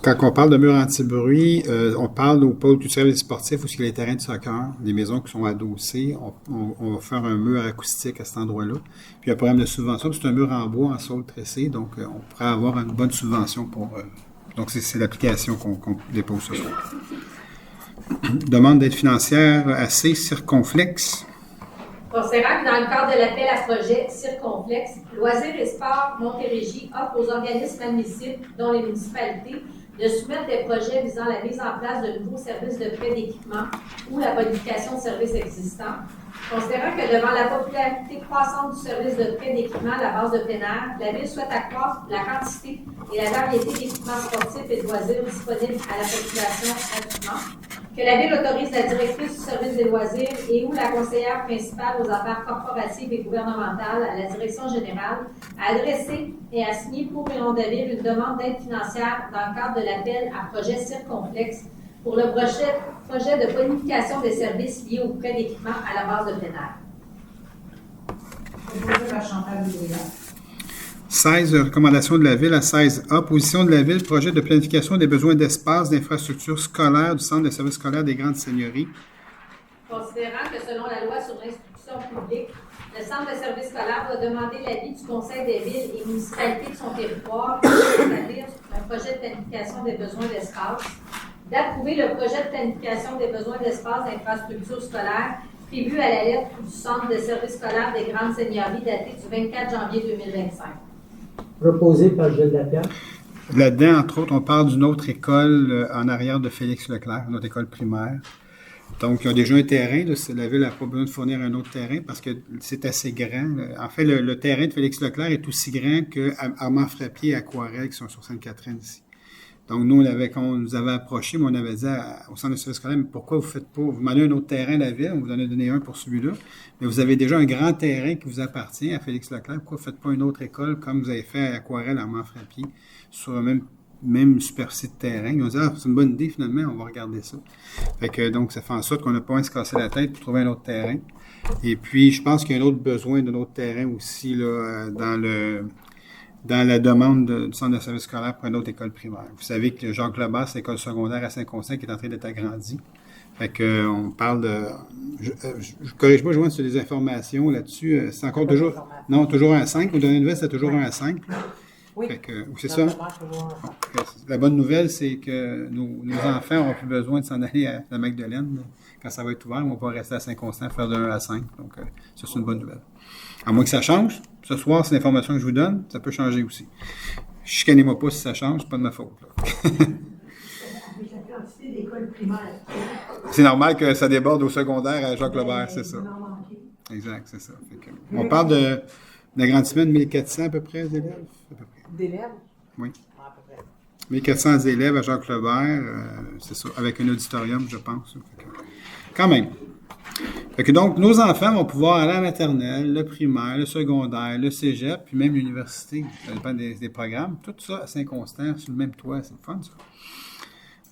Quand on parle de murs anti-bruit, on parle au pôle culturel et sportif où il y a les terrains de soccer, des maisons qui sont adossées. On va faire un mur acoustique à cet endroit-là. Puis un programme de subvention, c'est un mur en bois, en saule tressé, donc on pourrait avoir une bonne subvention pour... donc c'est l'application qu'on dépose ce soir. Demande d'aide financière assez circonflexe. Considérant que dans le cadre de l'appel à projet circonflexe, Loisirs et Sports Montérégie offre aux organismes admissibles, dont les municipalités, de soumettre des projets visant la mise en place de nouveaux services de prêt d'équipement ou la bonification de services existants. Considérant que devant la popularité croissante du service de prêt d'équipement à la base de plein air, la Ville souhaite accroître la quantité et la variété d'équipements sportifs et de loisirs disponibles à la population gratuitement, que la Ville autorise la directrice du service des loisirs et ou la conseillère principale aux affaires corporatives et gouvernementales à la direction générale à adresser et à signer pour une nom de Ville une demande d'aide financière dans le cadre de l'appel à projet circonflexe pour le projet de bonification des services liés au prêt d'équipement à la base de plein air. Proposé par Chantal Bouillard. 16, recommandations de la Ville à 16A, position de la Ville, projet de planification des besoins d'espace, d'infrastructures scolaires du Centre de services scolaires des Grandes Seigneuries. Considérant que selon la loi sur l'instruction publique, le Centre de services scolaires doit demander l'avis du Conseil des villes et municipalités de son territoire pour établir un projet de planification des besoins d'espace, d'approuver le projet de planification des besoins d'espace d'infrastructures scolaires prévu à la lettre du Centre de services scolaires des Grandes Seigneuries daté du 24 janvier 2025. Proposé par Gilles Lapierre. Là-dedans, entre autres, on parle d'une autre école en arrière de Félix Leclerc, une autre école primaire. Donc, il y a déjà un terrain. Là, la Ville n'a pas besoin de fournir un autre terrain parce que c'est assez grand. En fait, le terrain de Félix Leclerc est aussi grand que Armand Frappier et Aquarelle qui sont sur Sainte-Catherine ici. Donc, nous, quand on nous avait approché, on avait dit au Centre de services scolaires, mais pourquoi vous faites pas, vous demandez un autre terrain à la Ville, on vous en a donné un pour celui-là, mais vous avez déjà un grand terrain qui vous appartient à Félix Leclerc, pourquoi vous ne faites pas une autre école comme vous avez fait à Aquarelle, à Armand Frappier, sur le même superficie de terrain. Ils ont dit, c'est une bonne idée finalement, on va regarder ça. Fait que, donc, ça fait en sorte qu'on n'a pas à se casser la tête pour trouver un autre terrain. Et puis, je pense qu'il y a un autre besoin d'un autre terrain aussi, là, dans la demande du Centre de services scolaires pour une autre école primaire. Vous savez que Jacques Lebas, c'est l'école secondaire à Saint-Constant qui est en train d'être agrandie. Fait que, on parle de... Je corrige pas, je vois sur des informations là-dessus. C'est encore toujours... Non, toujours un 5. Aux dernières nouvelles, c'est toujours un 5. Oui. Fait que, c'est ça? La bonne nouvelle, c'est que nos enfants n'auront plus besoin de s'en aller à la Magdeleine. Quand ça va être ouvert, ils vont pas rester à Saint-Constant faire de 1 à 5. Donc, ça, c'est une bonne nouvelle. À moins que ça change. Ce soir, c'est l'information que je vous donne. Ça peut changer aussi. Chicanez-moi pas si ça change, c'est pas de ma faute. Avec la quantité d'écoles primaires. C'est normal que ça déborde au secondaire à Jacques Lebert, c'est ça. Exact, c'est ça. On parle d'agrandissement de 1400 à peu près d'élèves. D'élèves? Oui. À peu près. 1400 élèves à Jacques Lebert, c'est ça, avec un auditorium, je pense. Quand même. Fait que donc, nos enfants vont pouvoir aller à la maternelle, le primaire, le secondaire, le cégep, puis même l'université. Ça dépend des programmes. Tout ça à Saint-Constant, sur le même toit. C'est le fun, ça.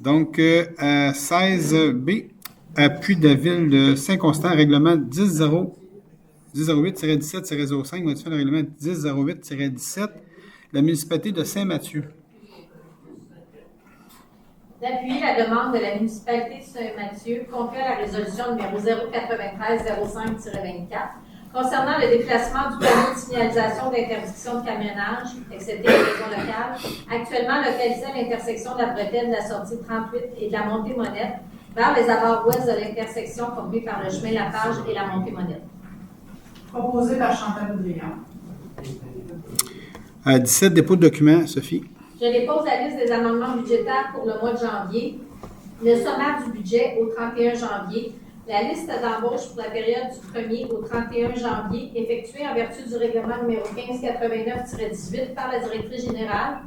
Donc, 16B. appui de la ville de Saint-Constant, règlement 1008-17-05, modifiant le règlement 1008-17, la municipalité de Saint-Mathieu. D'appuyer la demande de la municipalité de Saint-Mathieu confiée à la résolution numéro 093-05-24 concernant le déplacement du panneau de signalisation d'interdiction de camionnage, excepté les régions locales, actuellement localisé à l'intersection de la bretelle de la sortie 38 et de la montée Monette, vers les abords ouest de l'intersection formée par le chemin Lapage et la montée Monette. Proposé par Chantal Boudrian. 17, dépôt de documents, Sophie. Je dépose la liste des amendements budgétaires pour le mois de janvier, le sommaire du budget au 31 janvier, la liste d'embauche pour la période du 1er au 31 janvier, effectuée en vertu du règlement numéro 1589-18 par la directrice générale,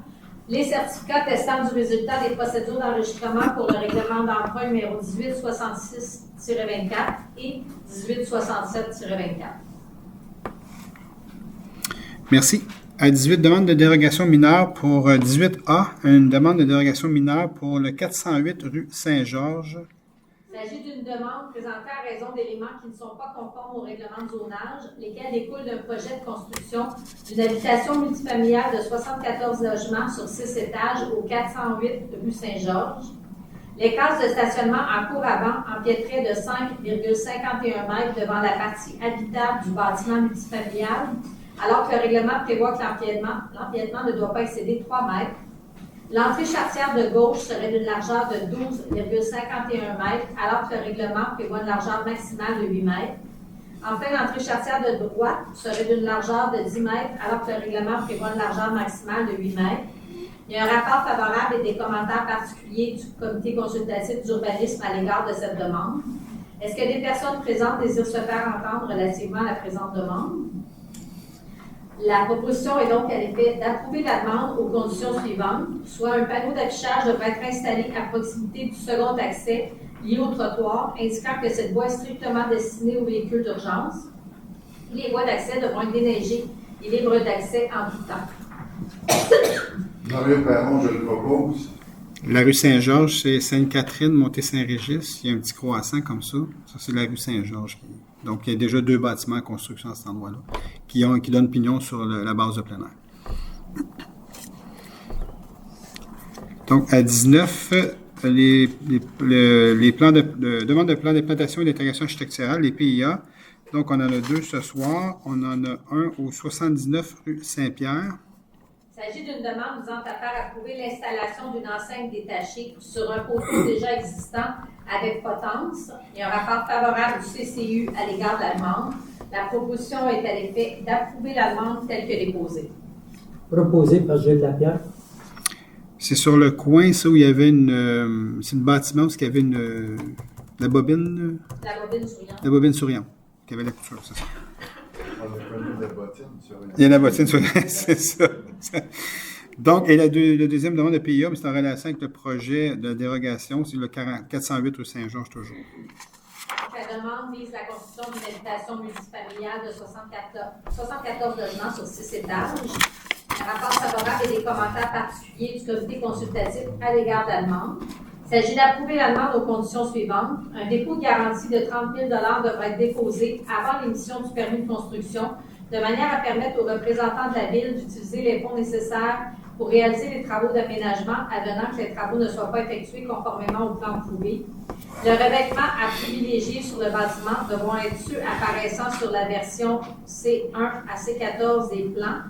les certificats testant du résultat des procédures d'enregistrement pour le règlement d'emprunt numéro 1866-24 et 1867-24. Merci. À 18, demande de dérogation mineure pour 18A, une demande de dérogation mineure pour le 408 rue Saint-Georges. Il s'agit d'une demande présentée à raison d'éléments qui ne sont pas conformes au règlement de zonage, lesquels découlent d'un projet de construction d'une habitation multifamiliale de 74 logements sur 6 étages au 408 rue Saint-Georges. Les cases de stationnement en cour avant empiéteraient de 5,51 mètres devant la partie habitable du bâtiment multifamilial, alors que le règlement prévoit que l'empiètement ne doit pas excéder 3 mètres. L'entrée charretière de gauche serait d'une largeur de 12,51 mètres, alors que le règlement prévoit une largeur maximale de 8 mètres. Enfin, l'entrée charretière de droite serait d'une largeur de 10 mètres, alors que le règlement prévoit une largeur maximale de 8 mètres. Il y a un rapport favorable et des commentaires particuliers du comité consultatif d'urbanisme à l'égard de cette demande. Est-ce que des personnes présentes désirent se faire entendre relativement à la présente demande? La proposition est donc à l'effet d'approuver la demande aux conditions suivantes, soit un panneau d'affichage devrait être installé à proximité du second accès lié au trottoir, indiquant que cette voie est strictement destinée aux véhicules d'urgence. Les voies d'accès devront être déneigées et libres d'accès en tout temps. Mario Perron, je le propose. La rue Saint-Georges, c'est Sainte-Catherine, montée Saint-Régis. Il y a un petit croissant comme ça. Ça, c'est la rue Saint-Georges. Donc, il y a déjà 2 bâtiments en construction à cet endroit-là qui donnent pignon sur la base de plein air. Donc, à 19, les plans de demande de plan d'implantation et d'intégration architecturale, les PIA. Donc, on en a 2 ce soir. On en a un au 79 rue Saint-Pierre. Il s'agit d'une demande visant à faire approuver l'installation d'une enceinte détachée sur un poteau déjà existant avec potence. Il y a un rapport favorable du CCU à l'égard de la demande. La proposition est à l'effet d'approuver la demande telle que déposée. Proposé par Gilles Lapierre. C'est sur le coin, ça, où il y avait c'est le bâtiment où il y avait la bobine. La bobine souriante. La bobine souriante, qui avait la couture, c'est ça. On a connu la bottine sur Il y a la bottine souriante, c'est ça. Donc, et la deuxième demande de PIA, c'est en relation avec le projet de dérogation, c'est le 408 rue Saint-Georges toujours. La demande vise la construction d'une habitation multifamiliale de 74 logements sur 6 étages. Un rapport favorable et des commentaires particuliers du comité consultatif à l'égard de la demande. Il s'agit d'approuver la demande aux conditions suivantes. Un dépôt de garantie de 30 000 devra être déposé avant l'émission du permis de construction, de manière à permettre aux représentants de la Ville d'utiliser les fonds nécessaires pour réaliser les travaux d'aménagement, advenant que les travaux ne soient pas effectués conformément au plan approuvé. Le revêtement à privilégier sur le bâtiment devront être ceux apparaissant sur la version C1 à C14 des plans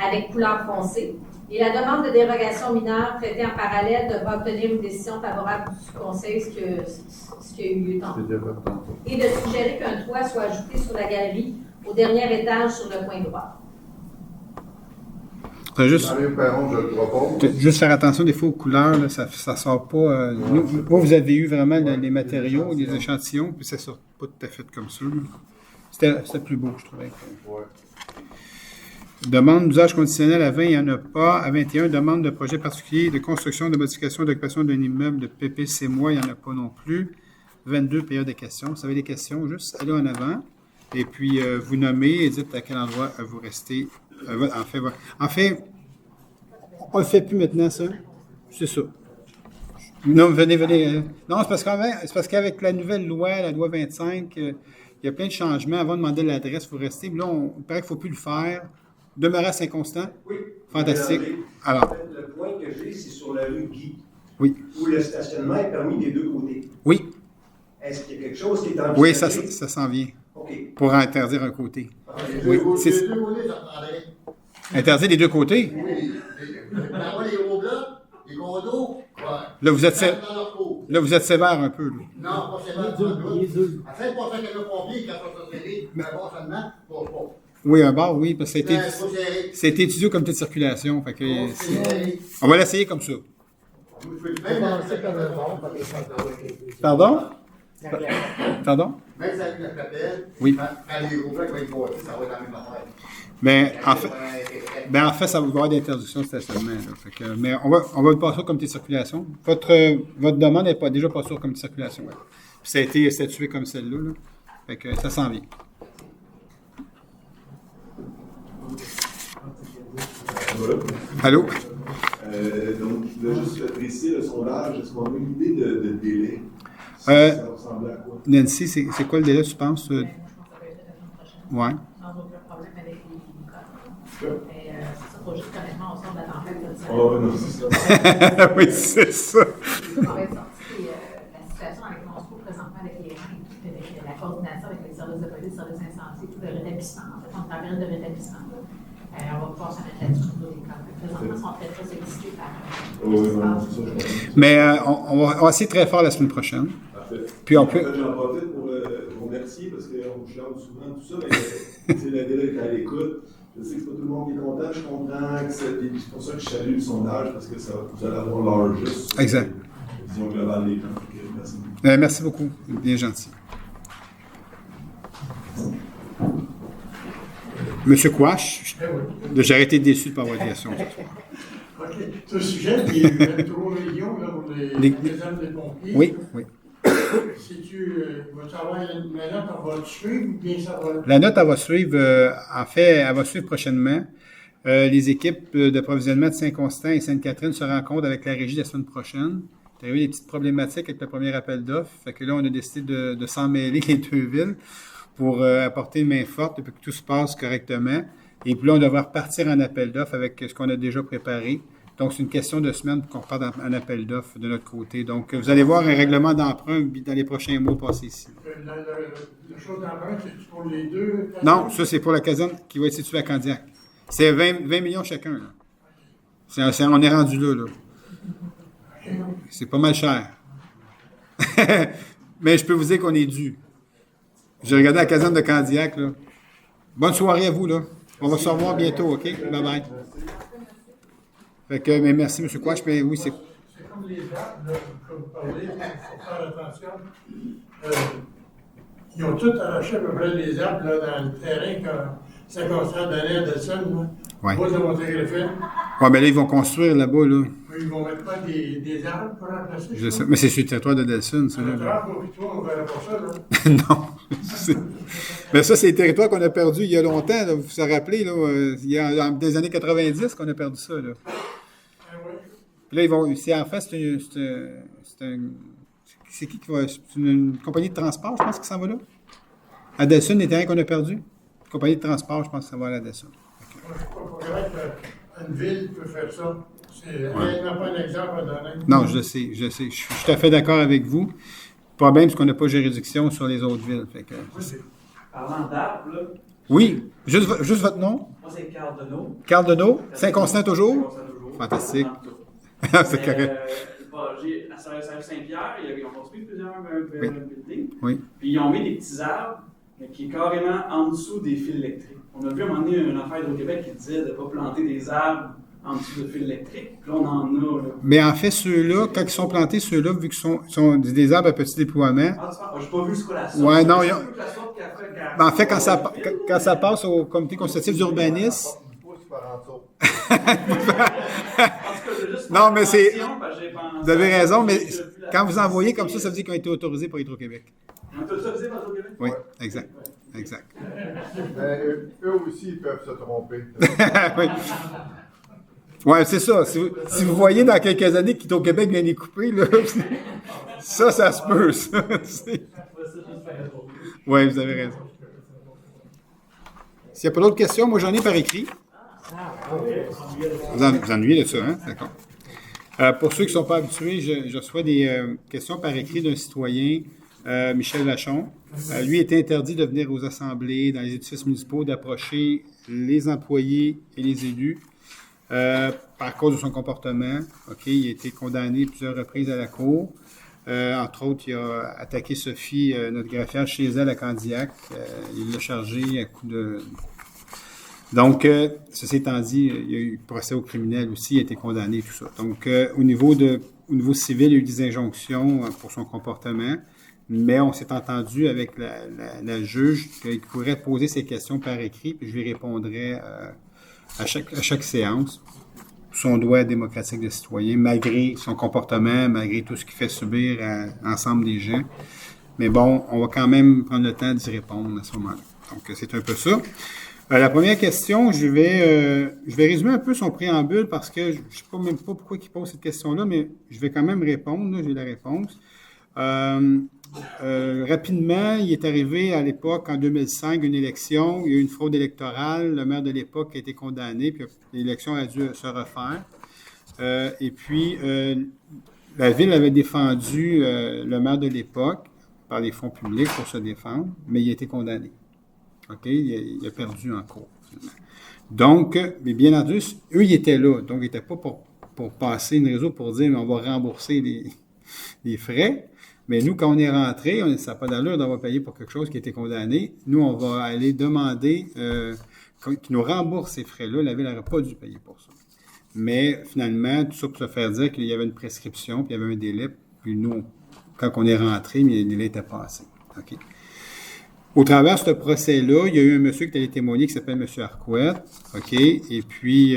avec couleur foncée. Et la demande de dérogation mineure traitée en parallèle devra obtenir une décision favorable du Conseil, ce qui a eu lieu tantôt. Et de suggérer qu'un toit soit ajouté sur la galerie au dernier étage sur le coin droit. Mario Perron, je le propose. Juste faire attention des fois aux couleurs, là, ça sort pas. Vous avez eu vraiment les matériaux, les échantillons, puis ça sort pas tout à fait comme ça. C'était plus beau, je trouvais. Ouais. Demande d'usage conditionnel à 20, il n'y en a pas. À 21, demande de projet particulier de construction, de modification, d'occupation d'un immeuble de PPC moi, il n'y en a pas non plus. 22, période de questions. Vous avez des questions, juste allez en avant. Et puis, vous nommez et dites à quel endroit vous restez. En fait, on ne le fait plus maintenant, ça. C'est ça. Non, venez. Non, c'est parce qu'avec la nouvelle loi, la loi 25, il y a plein de changements. Avant de demander l'adresse, il faut rester. Mais là, il paraît qu'il ne faut plus le faire. Demeurer à Saint-Constant? Oui. Fantastique. En Alors, fait, le point que j'ai, c'est sur la rue Guy, oui. où le stationnement est permis des deux côtés. Oui. Est-ce qu'il y a quelque chose qui est envisagé? Oui, ça s'en vient. OK. Pour interdire un côté. Les Oui, deux c'est- côtés, ça prendrait. Interdire des deux côtés? Oui, les gros blocs, les condos, ouais. Là, vous êtes, Ça, dans leur cours. là, vous êtes sévère un peu. Là. Non, pas sévère, Les deux. À 5% qu'elle a compris, quand on s'est serré, un bon seulement, bon, bon. Oui, un bar, oui, parce que C'est trop serré. c'était étudié au comité de circulation. Fait que, Trop serré. on va l'essayer comme ça. Même Commencer comme un bon, pas des Pardon? Pardon? même si avec la chapelle, Oui. quand les gros blocs vont être votés, ça va être la même affaire. Ben, en fait, ça va y avoir d'interdiction de stationnement. Là. Fait que, mais on va le passer au comité de circulation. Votre demande n'est pas déjà passée au comité de circulation. Ouais. Puis ça a été statué comme celle-là. Là. Fait que ça s'en vient. Voilà. Allô? Donc, là, juste préciser le sondage, est-ce qu'on a une idée de délai? Euh, Ça ressemble à quoi? Nancy, c'est quoi le délai, tu penses? Ben, moi, je pense que ça va être la semaine prochaine. Ouais. Sans aucun problème avec les codes. Mais c'est ça, il faut juste honnêtement, on sort de la tempête de ça. Oh, non, c'est ça. Oui, c'est ça. On va être sorti la situation avec mon school présentement avec les reins, avec la coordination avec les services de police, services d'incendie, tout le rétablissement. En fait, on est en période de rétablissement. On va pouvoir se mettre là-dessus pour les codes. Présentement, ils sont très sollicités par. Oh, oui, non, c'est ça, je comprends. Mais on va essayer très fort la semaine prochaine. Parfait. Puis on En peut. fait, j'en profite pour vous remercier parce qu'on charle souvent tout ça, mais c'est la délai est à l'écoute. Je sais que c'est pas tout le monde qui est content, je comprends que c'est pour ça que je salue le sondage parce que ça, vous allez avoir l'heure juste. sur Exact. la vision globale des gens. Donc, merci beaucoup. Merci beaucoup. Bien gentil. Monsieur Quash, j'ai arrêté déçu de ne pas avoir de questions ce soir. OK. Ce sujet, il y a eu 23 millions là, pour les armes des pompiers. Oui, oui. Si tu vas savoir la note, on va le suivre ou bien ça va. La note, elle va suivre, en fait, elle va suivre prochainement. Les équipes d'approvisionnement de Saint-Constant et Sainte-Catherine se rencontrent avec la régie la semaine prochaine. Il y a eu des petites problématiques avec le premier appel d'offres. Fait que là, on a décidé de s'en mêler les deux villes pour apporter une main forte et que tout se passe correctement. Et puis là, on devrait repartir en appel d'offres avec ce qu'on a déjà préparé. Donc, c'est une question de semaine pour qu'on reparte en appel d'offres de notre côté. Donc, vous allez voir un règlement d'emprunt dans les prochains mois passer ici. La chose d'emprunt, c'est pour les deux. Non, ça, c'est pour la caserne qui va être située à Candiac. C'est 20 millions chacun. Là. On est rendu là. C'est pas mal cher. Mais je peux vous dire qu'on est dû. J'ai regardé la caserne de Candiac. Là. Bonne soirée à vous. Là. On va se revoir bientôt, OK? Bye-bye. Fait que, mais merci, M. Quash. Mais oui, c'est... C'est comme les arbres, là, comme vous parlez, il faut faire attention. Ils ont tous arraché à peu près les arbres là, dans le terrain quand Saint-Constant donnait à Delson. Ouais. Moi, de Montégreffel. Ouais, mais là, ils vont construire là-bas, là. Ils vont mettre pas des arbres pour remplacer. Je sais. Mais c'est sur le territoire de Delson, ça. Le Là. drapeau, puis toi, on verra pas ça, là. Non. Mais ça, c'est le territoire qu'on a perdu il y a longtemps. Là. Vous vous rappelez, là, il y a des années 90 qu'on a perdu ça. Là. Ah ouais. Puis là, ils vont. En fait, c'est qui va. C'est une compagnie de transport, je pense, qui s'en va là. À Delson, les terrains qu'on a perdus. Une compagnie de transport, je pense que ça va aller à Delson. Moi, je ne suis pas correct qu'une ville peut faire ça. C'est réellement pas un exemple à donner. Non, je sais. Je suis tout à fait d'accord avec vous. Le problème, c'est qu'on n'a pas juridiction sur les autres villes. Fait que, Parlant d'arbres, là. oui. Juste votre nom? Moi, c'est Carl Deneau. Carl Deneau? Saint-Constant toujours? Saint-Constant toujours. Fantastique. C'est correct. À Saint-Pierre, ils ont construit plusieurs buildings. Oui. Puis ils ont mis des petits arbres, mais qui est carrément en dessous des fils électriques. On a vu à un moment donné une affaire d'Hydro-Québec qui disait de ne pas planter des arbres en dessous de fils électriques. Puis là, on en a. Là. Mais en fait, ceux-là, quand ils sont plantés, ceux-là, vu qu'ils sont des arbres à petit déploiement. Ah, je n'ai pas vu ce qu'on a sorte. Ouais, non, Ben, en fait, quand ça passe au comité consultatif d'urbanisme. Non, mais c'est. Vous avez raison, mais quand vous envoyez comme ça veut dire qu'ils ont été autorisés par Hydro-Québec. Ils ont été autorisés par Hydro-Québec? Oui, exact. Exact. Ben, eux aussi, ils peuvent se tromper. Oui. Ouais, c'est ça. Si vous voyez dans quelques années qu'Hydro-Québec vient les couper, là, ça se peut, ça. Oui, vous avez raison. S'il n'y a pas d'autres questions, moi j'en ai par écrit. Vous ennuyez de ça, hein? D'accord. Pour ceux qui ne sont pas habitués, je reçois des questions par écrit d'un citoyen, Michel Vachon. Lui était interdit de venir aux assemblées, dans les édifices municipaux, d'approcher les employés et les élus par cause de son comportement. OK, il a été condamné plusieurs reprises à la cour. Entre autres, il a attaqué Sophie, notre greffière, chez elle à Candiac. Il l'a chargé à coup de... Donc, ceci étant dit, il y a eu procès au criminel aussi, il a été condamné, tout ça. Donc, au niveau civil, il y a eu des injonctions pour son comportement, mais on s'est entendu avec la juge qu'il pourrait poser ses questions par écrit, puis je lui répondrai à chaque séance. Son droit démocratique de citoyen, malgré son comportement, malgré tout ce qu'il fait subir à l'ensemble des gens. Mais bon, on va quand même prendre le temps d'y répondre à ce moment-là. Donc, c'est un peu ça. La première question, je vais résumer un peu son préambule parce que je ne sais même pas pourquoi il pose cette question-là, mais je vais quand même répondre. Là, j'ai la réponse. Rapidement, il est arrivé à l'époque, en 2005, une élection. Il y a eu une fraude électorale. Le maire de l'époque a été condamné, puis l'élection a dû se refaire. Et puis, la ville avait défendu le maire de l'époque par les fonds publics pour se défendre, mais il a été condamné. OK? Il a perdu en cours, finalement. Donc, mais bien entendu, eux, ils étaient là. Donc, ils n'étaient pas pour passer une réseau pour dire, mais on va rembourser les frais. Mais nous, quand on est rentré, ça n'a pas d'allure d'avoir payé pour quelque chose qui a été condamné. Nous, on va aller demander qu'ils nous remboursent ces frais-là. La ville n'aurait pas dû payer pour ça. Mais finalement, tout ça pour se faire dire qu'il y avait une prescription, puis il y avait un délai. Puis nous, quand on est rentré, mais le délai était passé. OK? Au travers de ce procès-là, il y a eu un monsieur qui est allé témoigner qui s'appelle M. Arquette. OK? Et puis,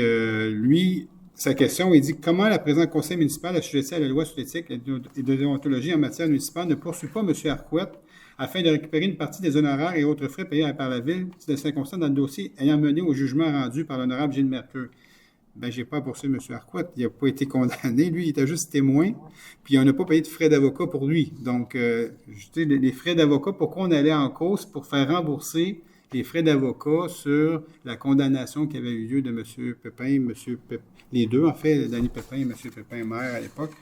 lui... Sa question, il dit « Comment la présidente du conseil municipal assujetti à la loi sur l'éthique et de déontologie en matière municipale ne poursuit pas M. Arquette afin de récupérer une partie des honoraires et autres frais payés par la ville de circonstances dans le dossier ayant mené au jugement rendu par l'honorable Gilles Mercure? » Ben, j'ai pas poursuivi M. Arquette. Il n'a pas été condamné. Lui, il était juste témoin. Puis, on n'a pas payé de frais d'avocat pour lui. Donc, les frais d'avocat, pourquoi on allait en cause? Pour faire rembourser les frais d'avocat sur la condamnation qui avait eu lieu de M. Pépin, les deux, en fait, Danny Pépin et M. Pépin, maire à l'époque.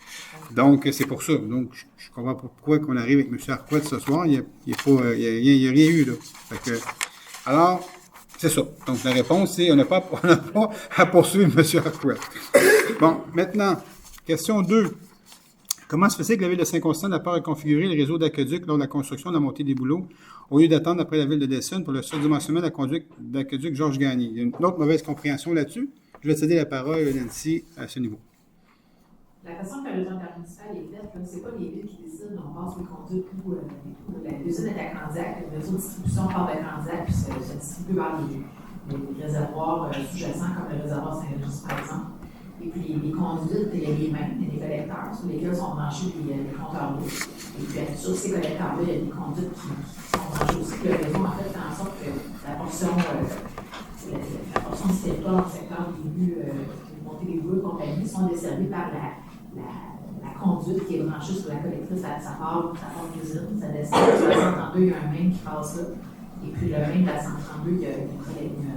Donc, c'est pour ça. Donc, je comprends pas pourquoi qu'on arrive avec M. Arquette ce soir. Il n'y a rien eu, là. Fait que, alors, c'est ça. Donc, la réponse, c'est on n'a pas à poursuivre M. Arquette. Bon, maintenant, question 2. Comment se fait-il que la Ville de Saint-Constant n'a pas reconfiguré le réseau d'aqueduc lors de la construction de la montée des Bouleaux, au lieu d'attendre après la Ville de Dessun pour le surdimensionnement de la conduite d'aqueduc Georges Gagné? Il y a une autre mauvaise compréhension là-dessus. Je vais céder la parole à Nancy à ce niveau. La façon que le réseau intermunicipal est fait, ce n'est pas les villes qui décident, on passe les conduites où l'usine est à Candiac, le réseau de distribution part de Candiac puis se distribue vers les réservoirs sous-jacents comme le réservoir Saint-Régis par exemple. Et puis les conduites, il y a les mêmes, il y a des collecteurs sur lesquels sont branchés les compteurs d'eau. Et puis sur ces collecteurs-là, il y a des conduites qui sont branchées aussi. Le réseau en fait fait en sorte que la portion du territoire dans le secteur des rues, montée des rues et compagnie sont desservies par la conduite qui est branchée sur la collectrice. Ça part de l'usine, ça descend. Sur la 132, il y a un main qui passe là. Et puis le main de la 132, il y a une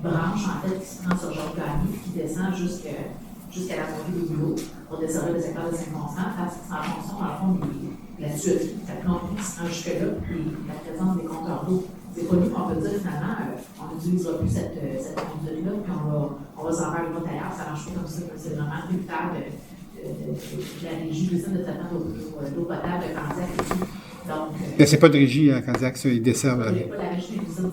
branche en fait qui se prend sur Georges Gagné et qui descend jusqu'à la montée des Bouleaux pour desservir le secteur de Saint-Constant. C'est en fonction, dans le fond, de la tuyauterie, la plomberie qui se rend jusque-là, et la présence des compteurs d'eau. C'est pas nous qu'on peut dire finalement, on n'utilisera plus cette conduite-là, puis on va s'en faire une autre ailleurs. Ça ne marche pas comme ça. C'est vraiment tributaire de la régie d'usine de traitement d'eau potable de Candiac. Donc, mais c'est pas de régie à Candiac, ils desservent la ville. C'est pas la régie d'usine,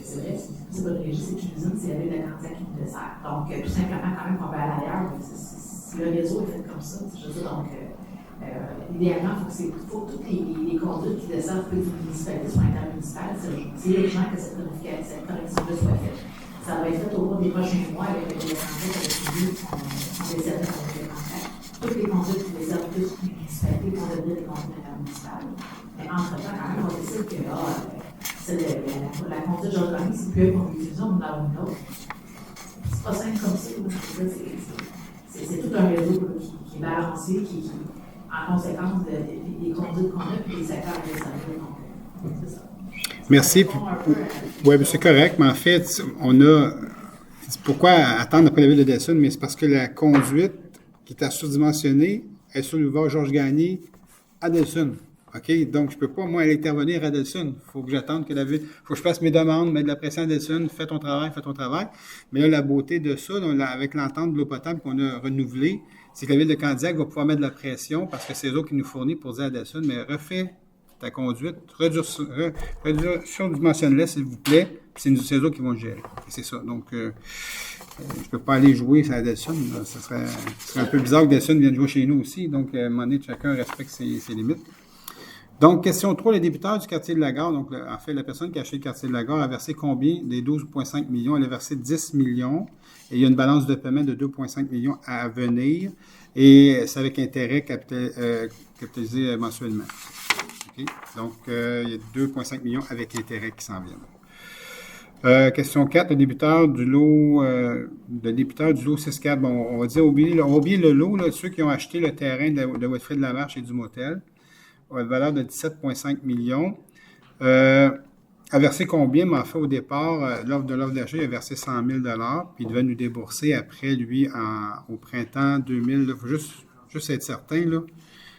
c'est vrai, c'est pas de régie, c'est une usine, c'est la ville de Candiac qui nous dessert. Donc, tout simplement, quand même, qu'on peut aller ailleurs, si le réseau est fait comme ça, je veux dire, donc, idéalement, il faut que toutes les conduites qui desservent les municipalités soient intermunicipales. C'est urgent que cette correction-là soit faite. Ça va être fait au cours des prochains mois avec les conduites avec les villes qui sont desservies avec les contacts. Toutes les conduites qui desservent toutes les municipalités vont devenir des conduites intermunicipales. Mais entre-temps, quand même, on décide que La conduite Georges Gagné, c'est plus eux qu'on peut utiliser, on en a une autre. C'est pas simple comme ça. C'est tout un réseau là, qui est balancé, qui en conséquence des conduites qu'on a et des acteurs de service. Donc, c'est ça. Merci. Oui, c'est correct, mais en fait, on a. Pourquoi attendre après la ville de Delson? Mais c'est parce que la conduite qui est surdimensionnée est sur le boulevard Georges Gagné à Delson. OK? Donc, je ne peux pas, moi, aller intervenir à Delson. Il faut que j'attende que la ville. Il faut que je fasse mes demandes, mettre de la pression à Delson, fais ton travail. Mais là, la beauté de ça, avec l'entente de l'eau potable qu'on a renouvelée, c'est que la ville de Candiac va pouvoir mettre de la pression parce que c'est eux autres qui nous fournissent pour dire à Delson, mais refais ta conduite, surdimensionne-la, s'il vous plaît, puis c'est eux autres qui vont le gérer. Et c'est ça. Donc, je ne peux pas aller jouer à Delson. Ce serait un peu bizarre que Delson vienne jouer chez nous aussi. Donc, à un moment donné, chacun respecte ses limites. Donc, question 3, les débiteurs du quartier de la Gare. Donc, en fait, la personne qui a acheté le quartier de la Gare a versé combien? Des 12,5 millions. Elle a versé 10 millions. Et il y a une balance de paiement de 2,5 millions à venir. Et c'est avec intérêt capitalisé mensuellement. Okay? Donc, il y a 2,5 millions avec intérêt qui s'en viennent. Question 4, le débiteur du lot 6-4. Bon, on va dire, on va oublier le lot, là, ceux qui ont acheté le terrain de Wilfrid-Lamarche et du motel. À valeur de 17,5 millions. A versé combien? Mais en fait, au départ, l'offre d'achat, il a versé 100 000 $, puis il devait nous débourser après, lui, au printemps 2000. Il faut juste être certain, là.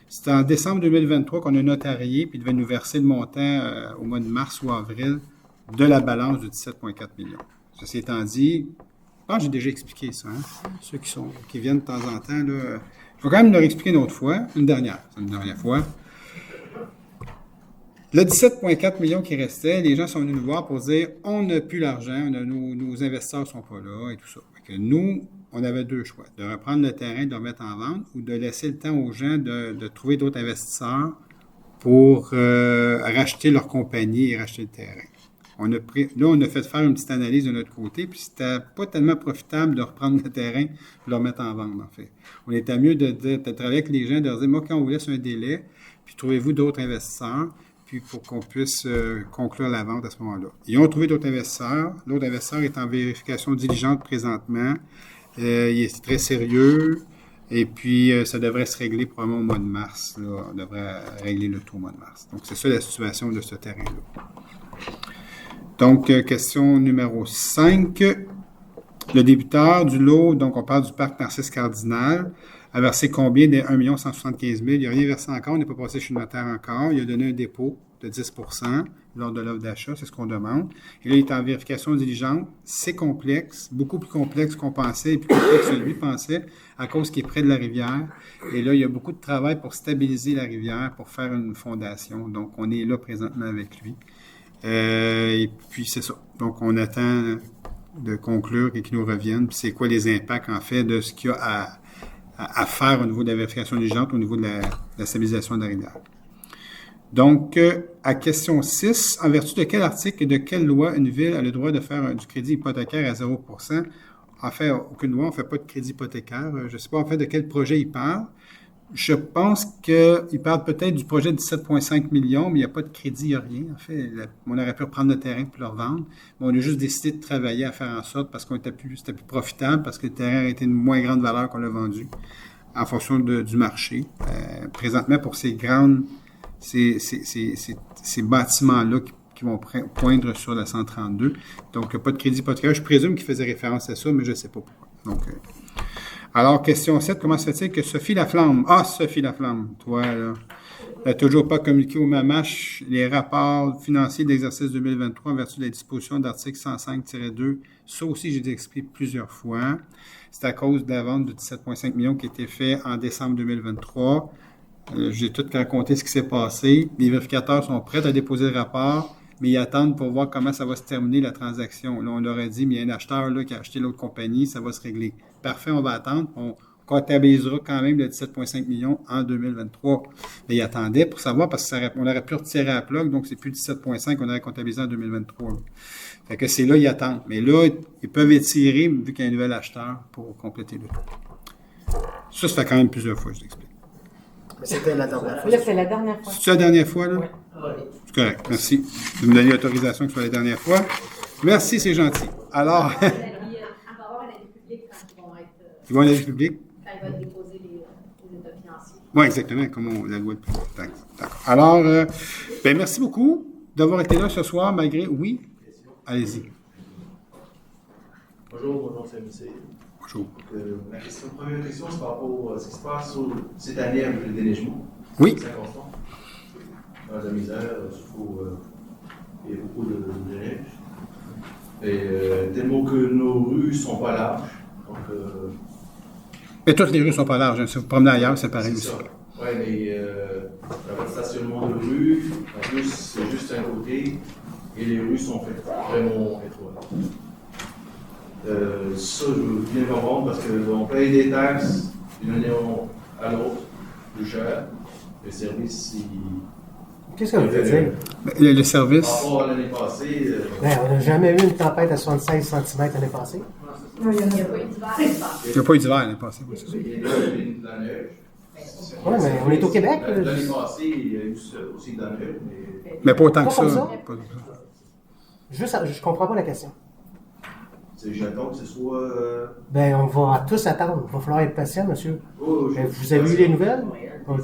C'était en décembre 2023 qu'on a notarié, puis il devait nous verser le montant au mois de mars ou avril de la balance de 17,4 millions. Ceci étant dit, je pense que j'ai déjà expliqué ça, hein? Ceux qui viennent de temps en temps, là. Je vais quand même leur expliquer une autre fois, une dernière fois. Le 17,4 millions qui restait, les gens sont venus nous voir pour dire on n'a plus l'argent, nos investisseurs ne sont pas là et tout ça. Fait que nous, on avait deux choix, de reprendre le terrain, de le remettre en vente ou de laisser le temps aux gens de trouver d'autres investisseurs pour racheter leur compagnie et racheter le terrain. On a fait faire une petite analyse de notre côté, puis c'était pas tellement profitable de reprendre le terrain et de le remettre en vente, en fait. On était mieux de travailler avec les gens, de leur dire moi, quand on vous laisse un délai, puis trouvez-vous d'autres investisseurs, puis pour qu'on puisse conclure la vente à ce moment-là. Ils ont trouvé d'autres investisseurs. L'autre investisseur est en vérification diligente présentement. Il est très sérieux. Et puis, ça devrait se régler probablement au mois de mars. Là. On devrait régler le tout au mois de mars. Donc, c'est ça la situation de ce terrain-là. Donc, question numéro 5. Le débiteur du lot, donc on parle du parc Narcisse Cardinal, a versé combien des 1 175 000? Il n'a rien versé encore, on n'est pas passé chez le notaire encore. Il a donné un dépôt de 10 % lors de l'offre d'achat, c'est ce qu'on demande. Et là, il est en vérification diligente. C'est complexe, beaucoup plus complexe qu'on pensait, et plus complexe que lui pensait, à cause qu'il est près de la rivière. Et là, il y a beaucoup de travail pour stabiliser la rivière, pour faire une fondation. Donc, on est là présentement avec lui. Et puis, c'est ça. Donc, on attend de conclure et qu'il nous revienne. Puis, c'est quoi les impacts, en fait, de ce qu'il y a à faire au niveau de la vérification diligente, au niveau de la stabilisation de la rivière. Donc, à question 6, en vertu de quel article et de quelle loi une ville a le droit de faire du crédit hypothécaire à 0 %? En fait, aucune loi, on ne fait pas de crédit hypothécaire. Je ne sais pas en fait de quel projet il parle. Je pense qu'il parle peut-être du projet de 17,5 millions, mais il n'y a pas de crédit, il n'y a rien. En fait, on aurait pu reprendre le terrain pour le revendre. Mais on a juste décidé de travailler à faire en sorte parce c'était plus profitable, parce que le terrain était une moins grande valeur qu'on l'a vendu en fonction du marché. Présentement, pour ces bâtiments-là qui vont poindre sur la 132. Donc, pas de crédit hypothécaire. Je présume qu'il faisait référence à ça, mais je ne sais pas pourquoi. Donc, alors, question 7, comment se fait-il que Sophie Laflamme, Sophie Laflamme, toi, là, n'a toujours pas communiqué au MAMACH les rapports financiers d'exercice 2023 en vertu de la disposition d'article 105-2. Ça aussi, j'ai expliqué plusieurs fois. C'est à cause de la vente de 17,5 millions qui a été faite en décembre 2023. J'ai tout raconté ce qui s'est passé. Les vérificateurs sont prêts à déposer le rapport, mais ils attendent pour voir comment ça va se terminer la transaction. Là, on leur a dit, mais il y a un acheteur là, qui a acheté l'autre compagnie, ça va se régler. Parfait, on va attendre. On comptabilisera quand même le 17,5 millions en 2023. Mais ils attendaient pour savoir, parce qu'on aurait pu retirer à la plug, donc c'est plus 17,5 qu'on aurait comptabilisé en 2023. Là. Fait que c'est là, ils attendent. Mais là, ils peuvent étirer, vu qu'il y a un nouvel acheteur, pour compléter le tout. Ça fait quand même plusieurs fois, je l'explique. Mais c'était la dernière fois. Là, c'est la dernière fois. C'est la dernière fois, là? Oui. C'est correct. Merci de me donner l'autorisation que ce soit la dernière fois. Merci, c'est gentil. Alors, Il va y avoir un avis public quand ils vont être. ils vont à l'avis public? Quand ils vont déposer les états financiers. Oui, exactement, comme la loi de D'accord. Alors, ben merci beaucoup d'avoir été là ce soir, malgré... Oui? Allez-y. Bonjour, c'est M. Bonjour. Ma première question, c'est par rapport à ce qui se passe cette année avec le déneigement. Oui. Saint-Constant. Dans la misère, il y a beaucoup de neige. Et tellement que nos rues ne sont pas larges. Donc, mais toutes les rues ne sont pas larges. Hein. Si vous promenez ailleurs, c'est pareil aussi. Oui, mais le stationnement de rue, en plus, c'est juste un côté. Et les rues sont faites vraiment étroites. Ça, je veux bien comprendre parce qu'on paye des taxes d'une année à l'autre, plus cher. Le service, Qu'est-ce que vous voulez dire? Le service. Par rapport à l'année passée. Ben, on n'a jamais eu une tempête à 76 cm l'année passée. Non, il n'y a pas eu d'hiver. Il n'y a pas eu d'hiver l'année passée. Oui, c'est ça. Il y a de la neige. Oui, mais on est au Québec. L'année passée, il y a eu aussi de la neige. Mais pas autant Pas que comme ça. ça. Pas- Juste, je comprends pas la question. J'attends que ce soit. Ben, on va tous attendre. Il va falloir être patient, monsieur. Oh, Ben, vous avez eu les nouvelles?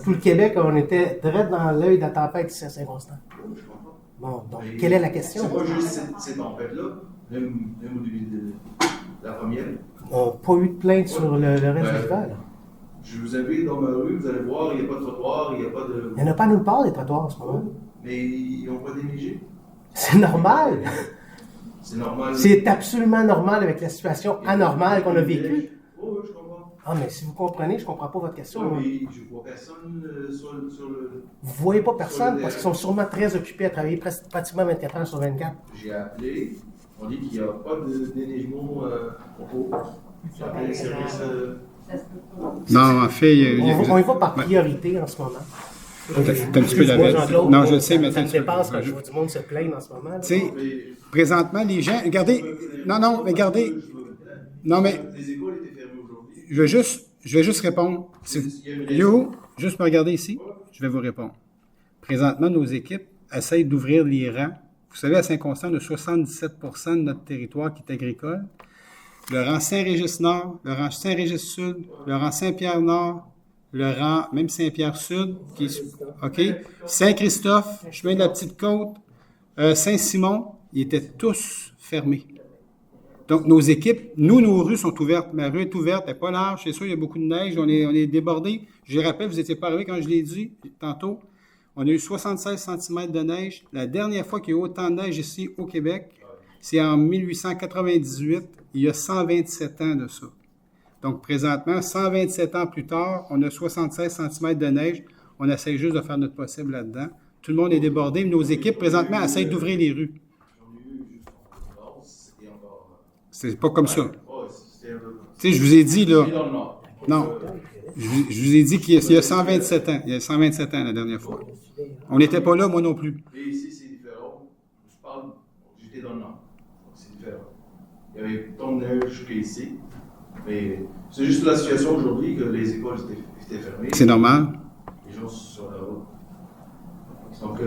Tout le Québec, on était direct dans l'œil de la tempête ici à Saint-Constant. Bon, donc, quelle est la question? C'est pas juste cette tempête-là, même au début de la première. On n'a pas eu de plainte sur le reste de l'hiver. là. Je vous invite dans ma rue, vous allez voir, il n'y a pas de trottoir, il n'y a pas de. Il n'y en a pas nulle part des trottoirs en ce moment. Mais ils n'ont pas déneigé. C'est normal. C'est normal. C'est absolument normal avec la situation anormale qu'on a vécue. Oh, oui, je comprends. Ah, mais si vous comprenez, je ne comprends pas votre question. Ouais, moi. mais je vois personne sur le. Vous ne voyez pas personne parce qu'ils sont sûrement très occupés à travailler pratiquement 24 heures sur 24. J'ai appelé, on dit qu'il n'y a pas de déneigement au cours. J'ai appelé le service. Non, en fait, il y a- On y va par priorité en ce moment. T'as un petit peu la Moi, veste. Jean-Claude, Non, je le sais, mais ça t'as un me petit peu. dépasse quand je vois du monde se plaindre en ce moment. là. Tu sais, présentement, les gens. Regardez. Non, mais regardez. Non, mais. Les écoles étaient fermées aujourd'hui. Je vais juste répondre. Yo, juste me regarder ici. Je vais vous répondre. Présentement, nos équipes essayent d'ouvrir les rangs. Vous savez, à Saint-Constant, on a 77% de notre territoire qui est agricole. Le rang Saint-Régis-Nord, le rang Saint-Régis-Sud, le rang Saint-Pierre-Nord, le rang même Saint-Pierre-Sud, qui est, OK? Saint-Christophe, chemin de la Petite-Côte, Saint-Simon, ils étaient tous fermés. Donc, nos équipes, nos rues sont ouvertes. Ma rue est ouverte, elle n'est pas large, c'est sûr, il y a beaucoup de neige, on est débordés. Je rappelle, vous n'étiez pas arrivés quand je l'ai dit tantôt. On a eu 76 cm de neige. La dernière fois qu'il y a eu autant de neige ici au Québec, c'est en 1898, il y a 127 ans de ça. Donc, présentement, 127 ans plus tard, on a 76 cm de neige. On essaie juste de faire notre possible là-dedans. Tout le monde est débordé. Nos équipes, présentement, essayent d'ouvrir les rues. C'est pas comme ça. Tu sais, je vous ai dit, là. Non. Je vous ai dit qu'il y a 127 ans. Il y a 127 ans la dernière fois. On n'était pas là, moi non plus. Et ici, c'est différent. J'étais dans le nord. C'est différent. Il y avait tant de neige qu'ici. Mais c'est juste la situation aujourd'hui que les écoles étaient fermées. C'est normal. Les gens sont sur la route. Donc,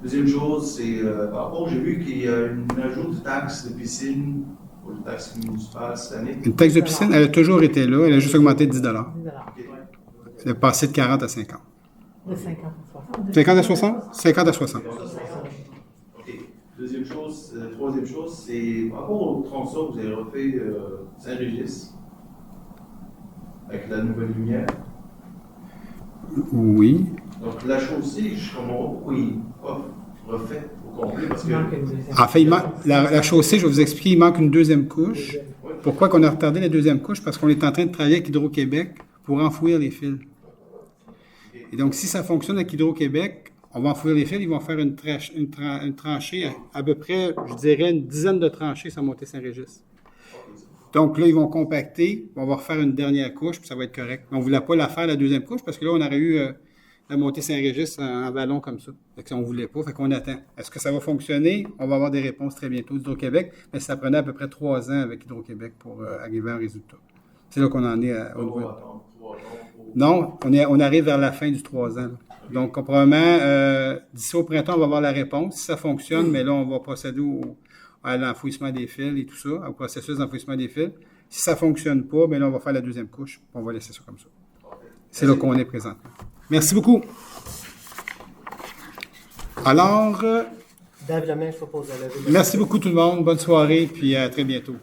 deuxième chose, c'est par rapport, j'ai vu qu'il y a une ajout de taxes de piscine ou de taxes municipales cette année. Une taxe de piscine, elle a toujours été là. Elle a juste augmenté de 10 $. Elle est passée de 40 à 50. De 50 à 60. 50 à 60? 50 à 60. OK. Deuxième chose, troisième chose, c'est par rapport au tronçon que vous avez refait Saint-Régis avec la nouvelle lumière. Oui. Donc la chaussée, je comprends pas pourquoi il n'est pas refait au complet parce que. En fait, la chaussée, je vais vous expliquer, il manque une deuxième couche. Pourquoi qu'on a retardé la deuxième couche? Parce qu'on est en train de travailler avec Hydro-Québec pour enfouir les fils. Et donc, si ça fonctionne avec Hydro-Québec, on va enfouir les fils, ils vont faire une tranchée, à peu près, je dirais, une dizaine de tranchées sur Montée-Saint-Régis. Donc là, ils vont compacter, on va refaire une dernière couche, puis ça va être correct. On ne voulait pas la faire, la deuxième couche, parce que là, on aurait eu la Montée-Saint-Régis en ballon comme ça. Fait que ça, on ne voulait pas, fait qu'on attend. Est-ce que ça va fonctionner? On va avoir des réponses très bientôt d'Hydro-Québec, mais ça prenait à peu près 3 ans avec Hydro-Québec pour arriver à un résultat. C'est là qu'on en est au niveau. Non, on arrive vers la fin du 3 ans. Donc, probablement, d'ici au printemps, on va avoir la réponse. Si ça fonctionne, mais là, on va procéder à l'enfouissement des fils et tout ça, au processus d'enfouissement des fils. Si ça ne fonctionne pas, bien là, on va faire la deuxième couche. On va laisser ça comme ça. C'est là qu'on est présentement. Merci beaucoup. Alors, Dave Lemay, je propose de lever. merci beaucoup tout le monde. Bonne soirée, puis à très bientôt.